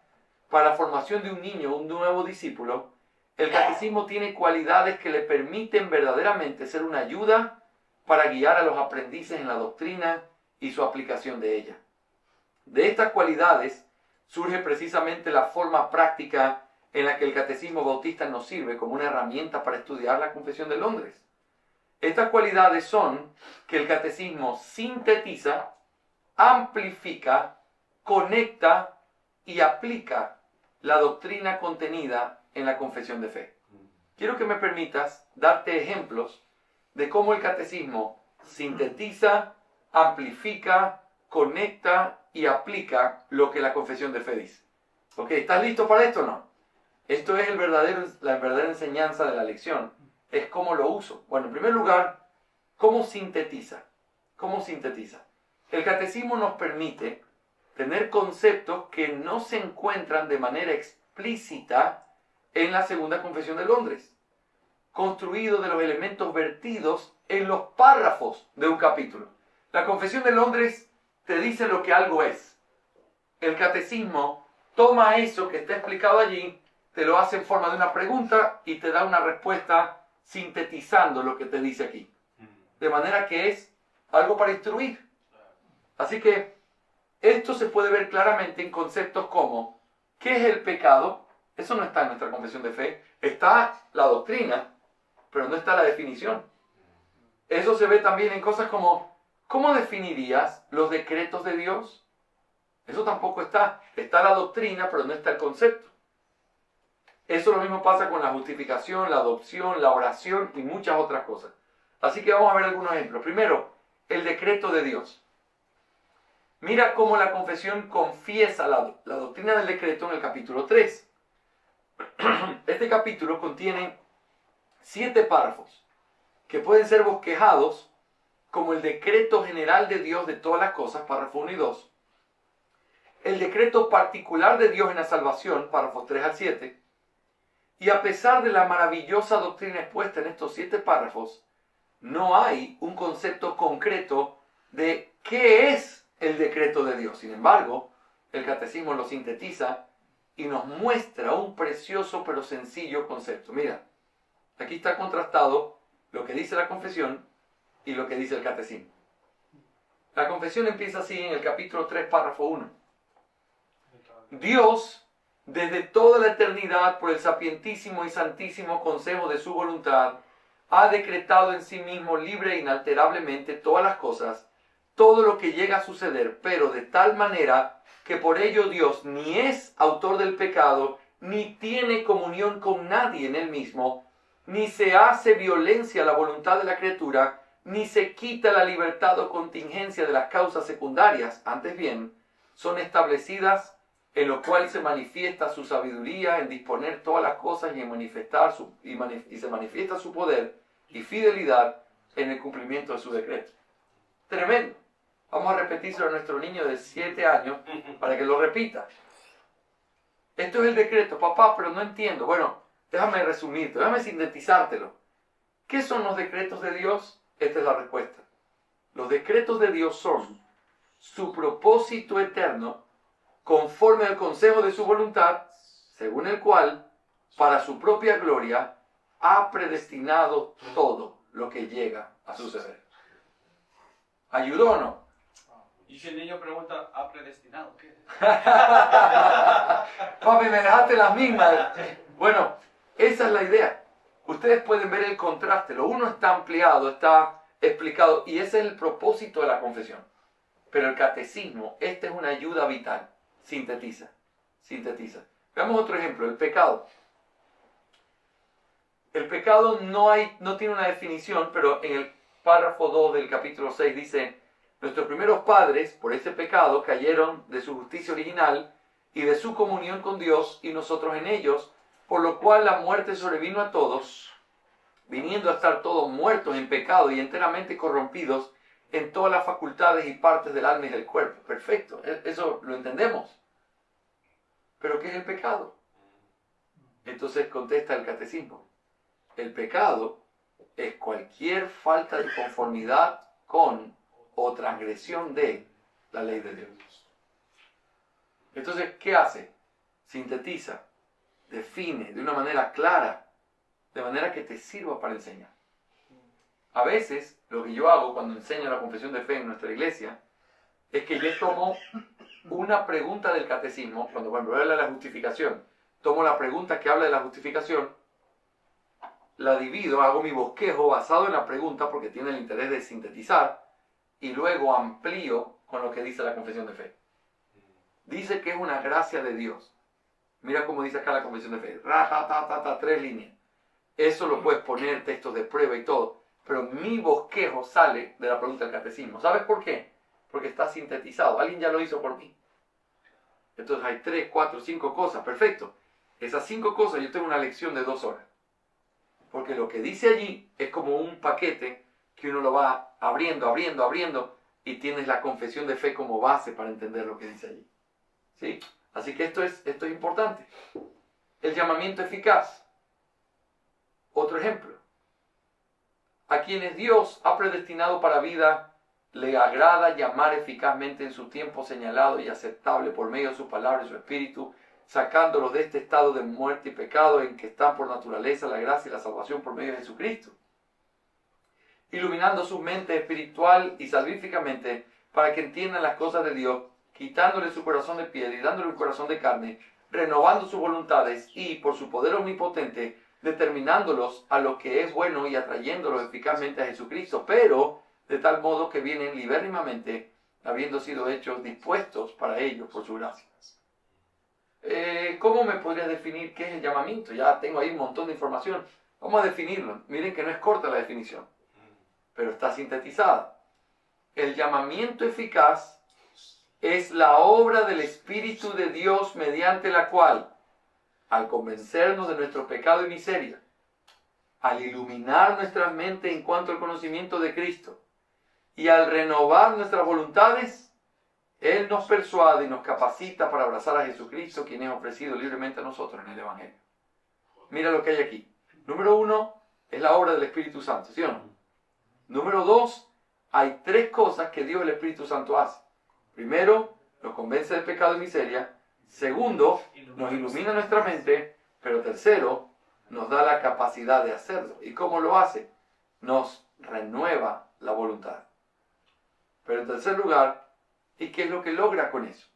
para la formación de un niño, un nuevo discípulo, el catecismo tiene cualidades que le permiten verdaderamente ser una ayuda para guiar a los aprendices en la doctrina y su aplicación de ella. De estas cualidades surge precisamente la forma práctica en la que el Catecismo Bautista nos sirve como una herramienta para estudiar la Confesión de Londres. Estas cualidades son que el Catecismo sintetiza, amplifica, conecta y aplica la doctrina contenida en la Confesión de Fe. Quiero que me permitas darte ejemplos de cómo el Catecismo sintetiza, amplifica, conecta y aplica lo que la Confesión de Fe dice. ¿Ok? ¿Estás listo para esto o no? Esto es la verdadera enseñanza de la lección. Es cómo lo uso. Bueno, en primer lugar, ¿cómo sintetiza? ¿Cómo sintetiza? El catecismo nos permite tener conceptos que no se encuentran de manera explícita en la Segunda Confesión de Londres, construido de los elementos vertidos en los párrafos de un capítulo. La Confesión de Londres te dice lo que algo es. El catecismo toma eso que está explicado allí, te lo hace en forma de una pregunta y te da una respuesta sintetizando lo que te dice aquí. De manera que es algo para instruir. Así que esto se puede ver claramente en conceptos como ¿qué es el pecado? Eso no está en nuestra confesión de fe. Está la doctrina, pero no está la definición. Eso se ve también en cosas como ¿cómo definirías los decretos de Dios? Eso tampoco está. Está la doctrina, pero no está el concepto. Eso lo mismo pasa con la justificación, la adopción, la oración y muchas otras cosas. Así que vamos a ver algunos ejemplos. Primero, el decreto de Dios. Mira cómo la confesión confiesa la doctrina del decreto en el capítulo 3. Este capítulo contiene 7 párrafos que pueden ser bosquejados como el decreto general de Dios de todas las cosas, párrafo 1 y 2. El decreto particular de Dios en la salvación, párrafos 3 al 7. Y a pesar de la maravillosa doctrina expuesta en estos 7 párrafos, no hay un concepto concreto de qué es el decreto de Dios. Sin embargo, el catecismo lo sintetiza y nos muestra un precioso pero sencillo concepto. Mira, aquí está contrastado lo que dice la confesión y lo que dice el catecismo. La confesión empieza así en el capítulo 3, párrafo 1. Dios, desde toda la eternidad, por el sapientísimo y santísimo consejo de su voluntad, ha decretado en sí mismo libre e inalterablemente todas las cosas, todo lo que llega a suceder, pero de tal manera que por ello Dios ni es autor del pecado, ni tiene comunión con nadie en él mismo, ni se hace violencia a la voluntad de la criatura, ni se quita la libertad o contingencia de las causas secundarias, antes bien, son establecidas, en lo cual se manifiesta su sabiduría en disponer todas las cosas y en manifestar y se manifiesta su poder y fidelidad en el cumplimiento de su decreto. Tremendo. Vamos a repetírselo a nuestro niño de 7 años para que lo repita. Esto es el decreto, papá, pero no entiendo. Bueno, déjame resumirte, déjame sintetizártelo. ¿Qué son los decretos de Dios? Esta es la respuesta. Los decretos de Dios son su propósito eterno, conforme al consejo de su voluntad, según el cual, para su propia gloria, ha predestinado todo lo que llega a suceder. ¿Ayudó o no? Y si el niño pregunta, ¿ha predestinado qué? Papi, me dejaste las mismas. Bueno, esa es la idea. Ustedes pueden ver el contraste. Lo uno está ampliado, está explicado, y ese es el propósito de la confesión. Pero el catecismo, esta es una ayuda vital. Sintetiza. Veamos otro ejemplo, el pecado. El pecado no tiene una definición, pero en el párrafo 2 del capítulo 6 dice: nuestros primeros padres, por ese pecado, cayeron de su justicia original y de su comunión con Dios y nosotros en ellos, por lo cual la muerte sobrevino a todos, viniendo a estar todos muertos en pecado y enteramente corrompidos en todas las facultades y partes del alma y del cuerpo. Perfecto, eso lo entendemos. ¿Pero qué es el pecado? Entonces contesta el catecismo: el pecado es cualquier falta de conformidad con o transgresión de la ley de Dios. Entonces, ¿qué hace? Sintetiza, define de una manera clara, de manera que te sirva para enseñar. A veces, lo que yo hago cuando enseño la confesión de fe en nuestra iglesia, es que yo tomo una pregunta del catecismo, cuando habla de la justificación, tomo la pregunta que habla de la justificación, la divido, hago mi bosquejo basado en la pregunta porque tiene el interés de sintetizar, y luego amplío con lo que dice la confesión de fe. Dice que es una gracia de Dios. Mira cómo dice acá la confesión de fe. 3 líneas. Eso lo puedes poner, textos de prueba y todo. Pero mi bosquejo sale de la pregunta del catecismo. ¿Sabes por qué? Porque está sintetizado. Alguien ya lo hizo por mí. Entonces hay 3, 4, 5 cosas. Perfecto. Esas 5 cosas yo tengo una lección de 2 horas. Porque lo que dice allí es como un paquete que uno lo va abriendo, y tienes la confesión de fe como base para entender lo que dice allí. ¿Sí? Así que esto es importante. El llamamiento eficaz. Otro ejemplo. A quienes Dios ha predestinado para vida, le agrada llamar eficazmente en su tiempo señalado y aceptable por medio de su palabra y su espíritu, sacándolos de este estado de muerte y pecado en que están por naturaleza la gracia y la salvación por medio de Jesucristo, iluminando su mente espiritual y salvíficamente para que entiendan las cosas de Dios, quitándole su corazón de piedra y dándole un corazón de carne, renovando sus voluntades y, por su poder omnipotente, determinándolos a lo que es bueno y atrayéndolos eficazmente a Jesucristo, pero de tal modo que vienen libérrimamente, habiendo sido hechos dispuestos para ellos por su gracia. ¿Cómo me podrías definir qué es el llamamiento? Ya tengo ahí un montón de información. Vamos a definirlo. Miren que no es corta la definición, pero está sintetizada. El llamamiento eficaz es la obra del Espíritu de Dios mediante la cual, al convencernos de nuestro pecado y miseria, al iluminar nuestra mente en cuanto al conocimiento de Cristo y al renovar nuestras voluntades, Él nos persuade y nos capacita para abrazar a Jesucristo, quien es ofrecido libremente a nosotros en el Evangelio. Mira lo que hay aquí. Número 1, es la obra del Espíritu Santo, ¿sí o no? Número 2, hay 3 cosas que Dios el Espíritu Santo hace. Primero, nos convence del pecado y miseria. Segundo, nos ilumina nuestra mente. Pero tercero, nos da la capacidad de hacerlo. ¿Y cómo lo hace? Nos renueva la voluntad. Pero en tercer lugar, ¿y qué es lo que logra con eso?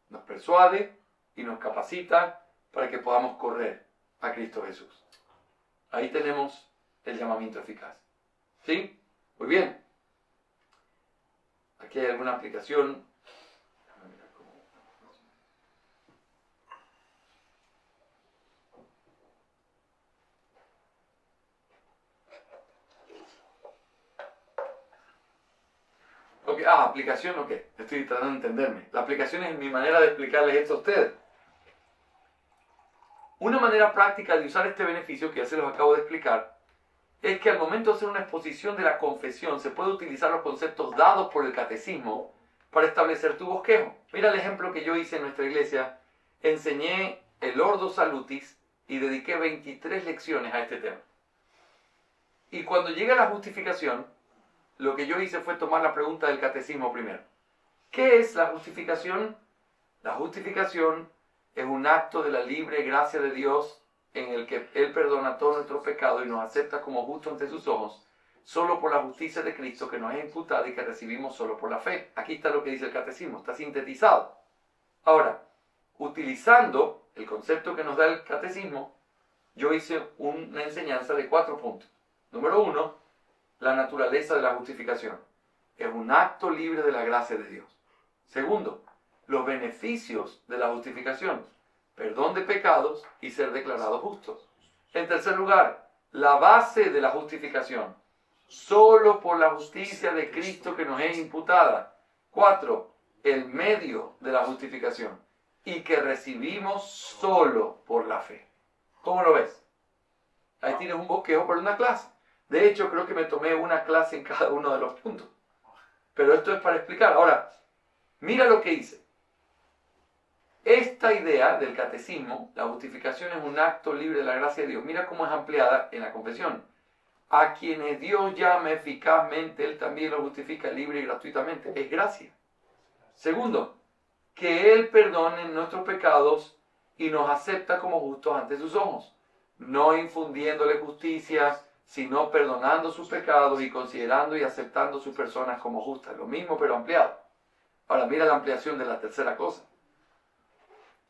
Nos persuade y nos capacita para que podamos correr a Cristo Jesús. Ahí tenemos el llamamiento eficaz. ¿Sí? Muy bien. Aquí hay alguna aplicación. Okay. Aplicación, ok. Estoy tratando de entenderme. La aplicación es mi manera de explicarles esto a ustedes. Una manera práctica de usar este beneficio que ya se los acabo de explicar es que al momento de hacer una exposición de la confesión se puede utilizar los conceptos dados por el catecismo para establecer tu bosquejo. Mira el ejemplo que yo hice en nuestra iglesia. Enseñé el Ordo Salutis y dediqué 23 lecciones a este tema. Y cuando llega la justificación, lo que yo hice fue tomar la pregunta del catecismo primero. ¿Qué es la justificación? La justificación es un acto de la libre gracia de Dios en el que Él perdona todo nuestro pecado y nos acepta como justo ante sus ojos, solo por la justicia de Cristo que nos es imputada y que recibimos solo por la fe. Aquí está lo que dice el catecismo, está sintetizado. Ahora, utilizando el concepto que nos da el catecismo, yo hice una enseñanza de 4 puntos. Número 1, la naturaleza de la justificación. Es un acto libre de la gracia de Dios. Segundo, los beneficios de la justificación. Perdón de pecados y ser declarados justos. En tercer lugar, la base de la justificación. Solo por la justicia de Cristo que nos es imputada. 4, el medio de la justificación. Y que recibimos solo por la fe. ¿Cómo lo ves? Ahí tienes un bosquejo para una clase. De hecho, creo que me tomé una clase en cada uno de los puntos. Pero esto es para explicar. Ahora, mira lo que hice. Esta idea del catecismo, la justificación es un acto libre de la gracia de Dios. Mira cómo es ampliada en la confesión. A quienes Dios llama eficazmente, Él también lo justifica libre y gratuitamente. Es gracia. Segundo, que Él perdone nuestros pecados y nos acepta como justos ante sus ojos. No infundiéndole justicia, sino perdonando sus pecados y considerando y aceptando sus personas como justas. Lo mismo, pero ampliado. Ahora, mira la ampliación de la tercera cosa.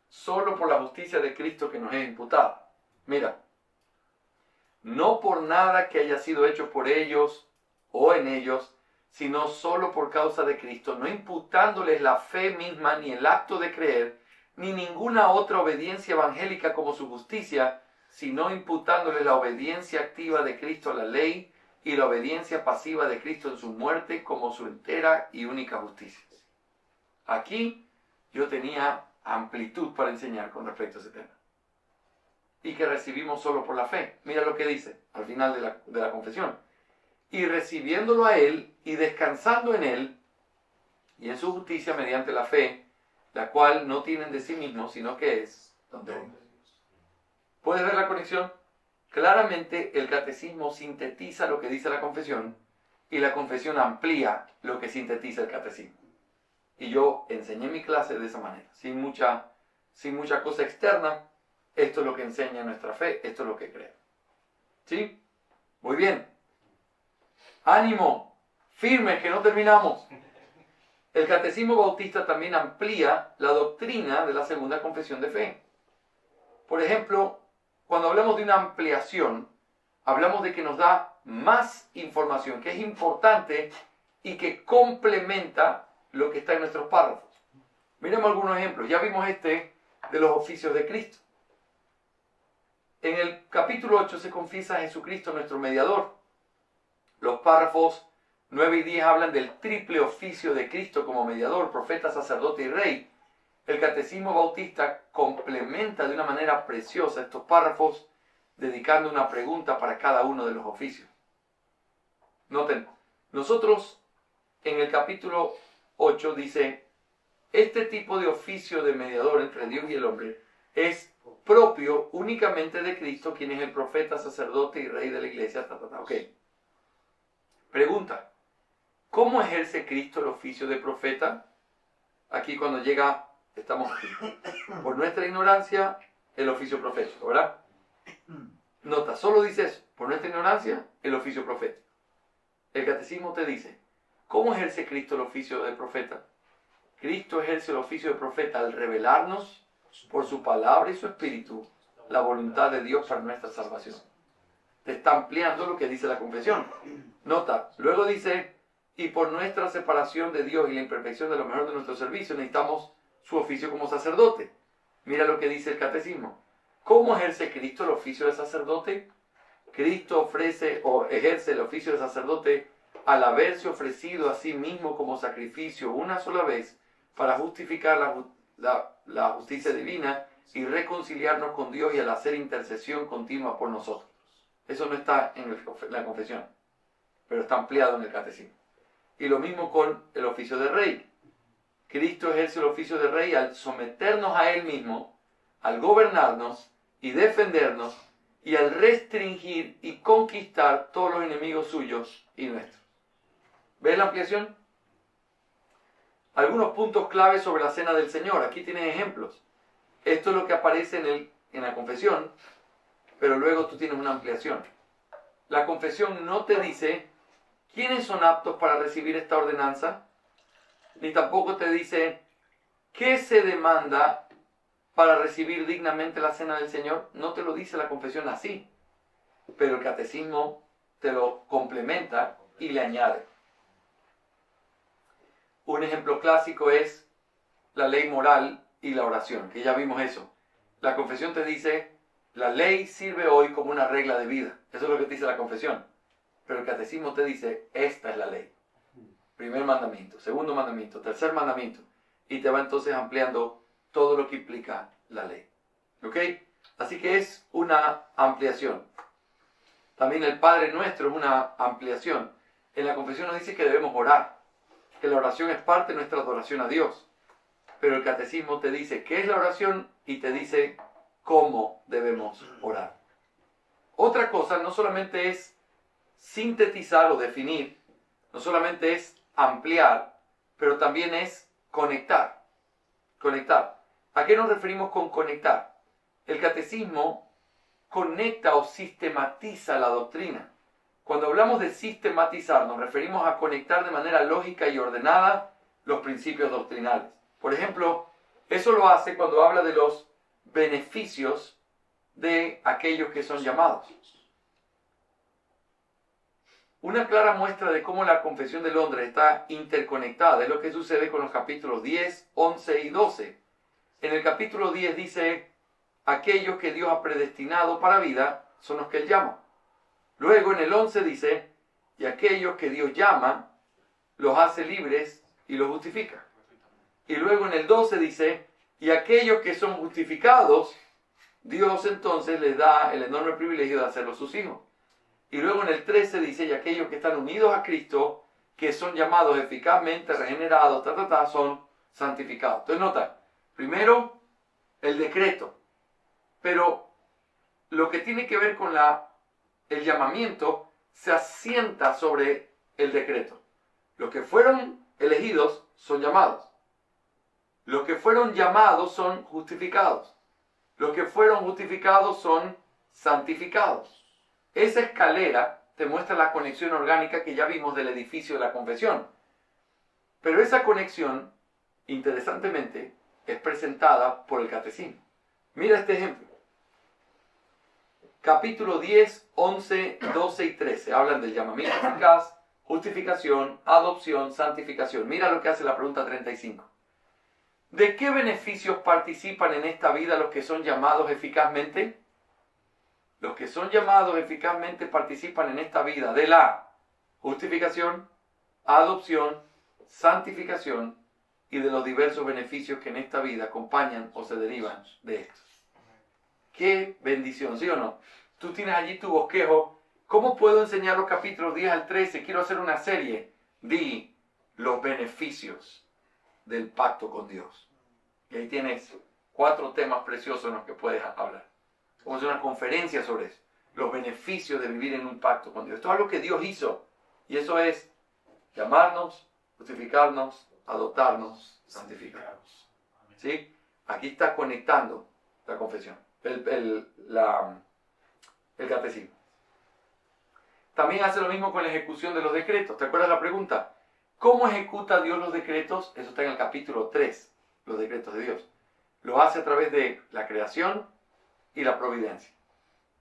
Solo por la justicia de Cristo que nos es imputada. Mira, no por nada que haya sido hecho por ellos o en ellos, sino solo por causa de Cristo, no imputándoles la fe misma, ni el acto de creer, ni ninguna otra obediencia evangélica como su justicia, sino imputándoles la obediencia activa de Cristo a la ley y la obediencia pasiva de Cristo en su muerte como su entera y única justicia. Aquí yo tenía amplitud para enseñar con respecto a ese tema. Y que recibimos solo por la fe. Mira lo que dice al final de la confesión. Y recibiéndolo a Él y descansando en Él y en su justicia mediante la fe, la cual no tienen de sí mismos, sino que es donde Dios. ¿Puedes ver la conexión? Claramente el catecismo sintetiza lo que dice la confesión y la confesión amplía lo que sintetiza el catecismo. Y yo enseñé mi clase de esa manera, sin mucha cosa externa. Esto es lo que enseña nuestra fe, esto es lo que creo. ¿Sí? Muy bien. ¡Ánimo! ¡Firmes, que no terminamos! El catecismo bautista también amplía la doctrina de la segunda confesión de fe. Por ejemplo, cuando hablamos de una ampliación, hablamos de que nos da más información, que es importante y que complementa lo que está en nuestros párrafos. Miremos algunos ejemplos. Ya vimos este de los oficios de Cristo. En el capítulo 8 se confiesa a Jesucristo nuestro mediador. Los párrafos 9 y 10 hablan del triple oficio de Cristo como mediador, profeta, sacerdote y rey. El catecismo bautista complementa de una manera preciosa estos párrafos, dedicando una pregunta para cada uno de los oficios. Noten, nosotros en el capítulo 8 dice, este tipo de oficio de mediador entre Dios y el hombre es propio únicamente de Cristo, quien es el profeta, sacerdote y rey de la iglesia. Ok. Pregunta, ¿cómo ejerce Cristo el oficio de profeta? Aquí cuando llega, estamos aquí. Por nuestra ignorancia, el oficio profético, ¿verdad? Nota, solo dice eso. Por nuestra ignorancia, el oficio profético. El catecismo te dice, ¿cómo ejerce Cristo el oficio de profeta? Cristo ejerce el oficio de profeta al revelarnos, por su palabra y su espíritu, la voluntad de Dios para nuestra salvación. Te está ampliando lo que dice la confesión. Nota, luego dice, y por nuestra separación de Dios y la imperfección de lo mejor de nuestro servicio, necesitamos su oficio como sacerdote. Mira lo que dice el catecismo. ¿Cómo ejerce Cristo el oficio de sacerdote? Cristo ofrece o ejerce el oficio de sacerdote al haberse ofrecido a sí mismo como sacrificio una sola vez para justificar la justicia divina y reconciliarnos con Dios y al hacer intercesión continua por nosotros. Eso no está en la confesión, pero está ampliado en el catecismo. Y lo mismo con el oficio de rey. Cristo ejerce el oficio de rey al someternos a Él mismo, al gobernarnos y defendernos, y al restringir y conquistar todos los enemigos suyos y nuestros. ¿Ves la ampliación? Algunos puntos claves sobre la cena del Señor. Aquí tienes ejemplos. Esto es lo que aparece en la confesión, pero luego tú tienes una ampliación. La confesión no te dice quiénes son aptos para recibir esta ordenanza, ni tampoco te dice qué se demanda para recibir dignamente la cena del Señor. No te lo dice la confesión así, pero el catecismo te lo complementa y le añade. Un ejemplo clásico es la ley moral y la oración, que ya vimos eso. La confesión te dice, la ley sirve hoy como una regla de vida. Eso es lo que te dice la confesión. Pero el catecismo te dice, esta es la ley. Primer mandamiento, segundo mandamiento, tercer mandamiento. Y te va entonces ampliando todo lo que implica la ley. ¿Ok? Así que es una ampliación. También el Padre Nuestro es una ampliación. En la confesión nos dice que debemos orar, que la oración es parte de nuestra adoración a Dios. Pero el catecismo te dice qué es la oración y te dice cómo debemos orar. Otra cosa no solamente es sintetizar o definir, no solamente es ampliar, pero también es conectar. Conectar. ¿A qué nos referimos con conectar? El catecismo conecta o sistematiza la doctrina. Cuando hablamos de sistematizar, nos referimos a conectar de manera lógica y ordenada los principios doctrinales. Por ejemplo, eso lo hace cuando habla de los beneficios de aquellos que son llamados. Una clara muestra de cómo la Confesión de Londres está interconectada es lo que sucede con los capítulos 10, 11 y 12. En el capítulo 10 dice, aquellos que Dios ha predestinado para vida son los que Él llama. Luego en el 11 dice, y aquellos que Dios llama, los hace libres y los justifica. Y luego en el 12 dice, y aquellos que son justificados, Dios entonces les da el enorme privilegio de hacerlos sus hijos. Y luego en el 13 dice, y aquellos que están unidos a Cristo, que son llamados eficazmente, regenerados, son santificados. Entonces nota, primero el decreto, pero lo que tiene que ver con el llamamiento se asienta sobre el decreto. Los que fueron elegidos son llamados. Los que fueron llamados son justificados. Los que fueron justificados son santificados. Esa escalera te muestra la conexión orgánica que ya vimos del edificio de la confesión. Pero esa conexión, interesantemente, es presentada por el catecismo. Mira este ejemplo. Capítulo 10, 11, 12 y 13 hablan del llamamiento eficaz, justificación, adopción, santificación. Mira lo que hace la pregunta 35. ¿De qué beneficios participan en esta vida los que son llamados eficazmente? Los que son llamados eficazmente participan en esta vida de la justificación, adopción, santificación y de los diversos beneficios que en esta vida acompañan o se derivan de esto. ¡Qué bendición! ¿Sí o no? Tú tienes allí tu bosquejo. ¿Cómo puedo enseñar los capítulos 10 al 13? Quiero hacer una serie. Di los beneficios del pacto con Dios. Y ahí tienes 4 temas preciosos en los que puedes hablar. Vamos a hacer una conferencia sobre eso. Los beneficios de vivir en un pacto con Dios. Esto es algo que Dios hizo. Y eso es llamarnos, justificarnos, adoptarnos, santificarnos. ¿Sí? Aquí está conectando la confesión. El catecismo. También hace lo mismo con la ejecución de los decretos. ¿Te acuerdas la pregunta? ¿Cómo ejecuta Dios los decretos? Eso está en el capítulo 3, los decretos de Dios. Lo hace a través de la creación y la providencia.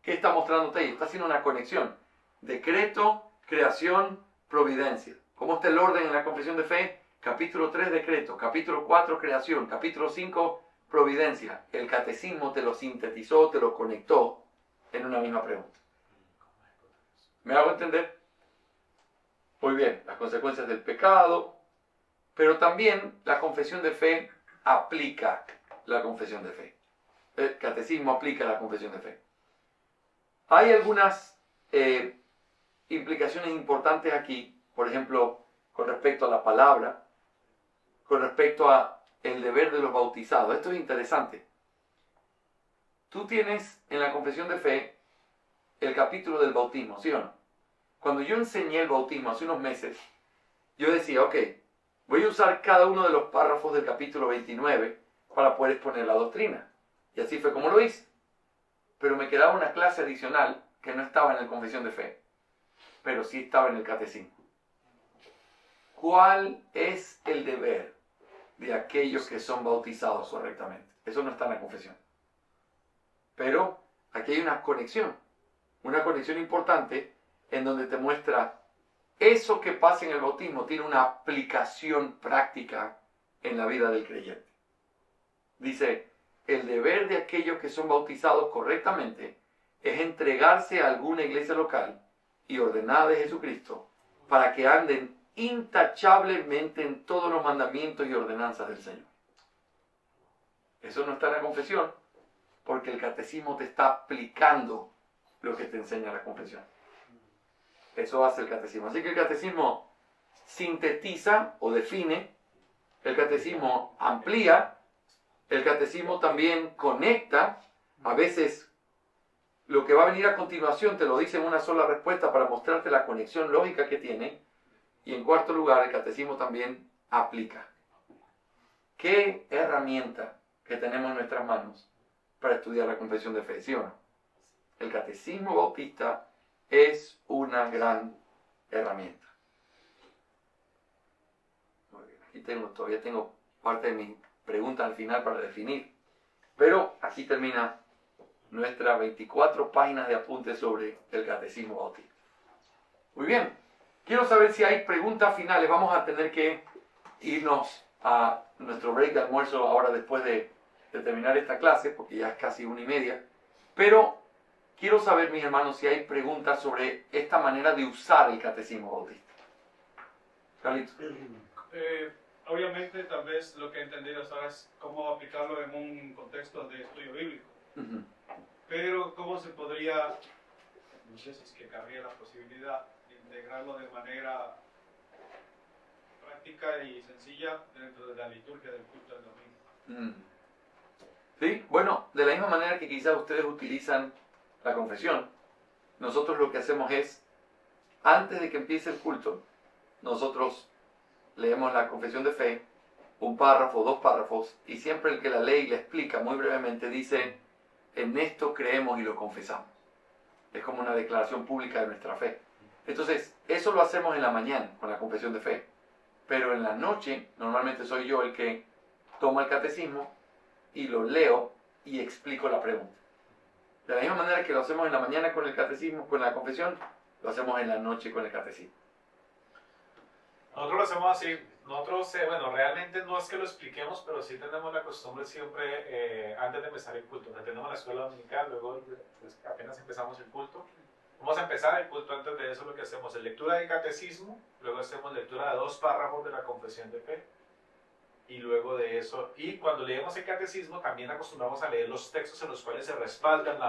¿Qué está mostrándote ahí? Está haciendo una conexión. Decreto, creación, providencia. ¿Cómo está el orden en la confesión de fe? Capítulo 3, decreto. Capítulo 4, creación. Capítulo 5, providencia. El catecismo te lo sintetizó, te lo conectó en una misma pregunta. ¿Me hago entender? Muy bien, las consecuencias del pecado, pero también la confesión de fe aplica la confesión de fe. El catecismo aplica la confesión de fe. Hay algunas implicaciones importantes aquí, por ejemplo, con respecto a la palabra, con respecto a el deber de los bautizados. Esto es interesante. Tú tienes en la confesión de fe el capítulo del bautismo, ¿sí o no? Cuando yo enseñé el bautismo hace unos meses, yo decía, ok, voy a usar cada uno de los párrafos del capítulo 29 para poder exponer la doctrina. Y así fue como lo hice. Pero me quedaba una clase adicional que no estaba en la confesión de fe, pero sí estaba en el catecismo. ¿Cuál es el deber de aquellos que son bautizados correctamente? Eso no está en la confesión. Pero aquí hay una conexión importante en donde te muestra eso que pasa en el bautismo tiene una aplicación práctica en la vida del creyente. Dice, el deber de aquellos que son bautizados correctamente es entregarse a alguna iglesia local y ordenada de Jesucristo para que anden intachablemente en todos los mandamientos y ordenanzas del Señor. Eso no está en la confesión, porque el catecismo te está aplicando lo que te enseña la confesión. Eso hace el catecismo. Así que el catecismo sintetiza o define, el catecismo amplía, el catecismo también conecta. A veces lo que va a venir a continuación te lo dice en una sola respuesta para mostrarte la conexión lógica que tiene. Y en cuarto lugar, el catecismo también aplica. ¿Qué herramienta que tenemos en nuestras manos para estudiar la confesión de fe? ¿Sí o no? El catecismo bautista es una gran herramienta. Muy bien, aquí todavía tengo parte de mi pregunta al final para definir. Pero aquí termina nuestras 24 páginas de apuntes sobre el catecismo bautista. Muy bien. Quiero saber si hay preguntas finales. Vamos a tener que irnos a nuestro break de almuerzo ahora después de terminar esta clase, porque ya es casi 1:30. Pero quiero saber, mis hermanos, si hay preguntas sobre esta manera de usar el catecismo bautista. Carlitos. Obviamente, tal vez lo que he entendido hasta ahora es cómo aplicarlo en un contexto de estudio bíblico. Uh-huh. Pero, ¿cómo se podría, no sé si es que cabría la posibilidad de integrarlo de manera práctica y sencilla dentro de la liturgia del culto del domingo? Sí, bueno, de la misma manera que quizás ustedes utilizan la confesión, nosotros lo que hacemos es, antes de que empiece el culto, nosotros leemos la confesión de fe, un párrafo, 2 párrafos, y siempre el que la lee y la explica muy brevemente dice, en esto creemos y lo confesamos. Es como una declaración pública de nuestra fe. Entonces, eso lo hacemos en la mañana con la confesión de fe. Pero en la noche, normalmente soy yo el que tomo el catecismo y lo leo y explico la pregunta. De la misma manera que lo hacemos en la mañana con el catecismo, con la confesión, lo hacemos en la noche con el catecismo. Nosotros lo hacemos así. Nosotros, bueno, realmente no es que lo expliquemos, pero sí tenemos la costumbre siempre, antes de empezar el culto, tenemos la escuela dominical, luego pues, apenas empezamos el culto. Vamos a empezar el culto. Antes de eso lo que hacemos es lectura del catecismo, luego hacemos lectura de 2 párrafos de la confesión de fe, y luego de eso, y cuando leemos el catecismo también acostumbramos a leer los textos en los cuales se respaldan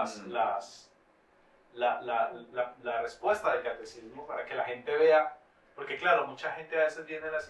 la respuesta del catecismo, para que la gente vea, porque claro, mucha gente a veces viene a las iglesias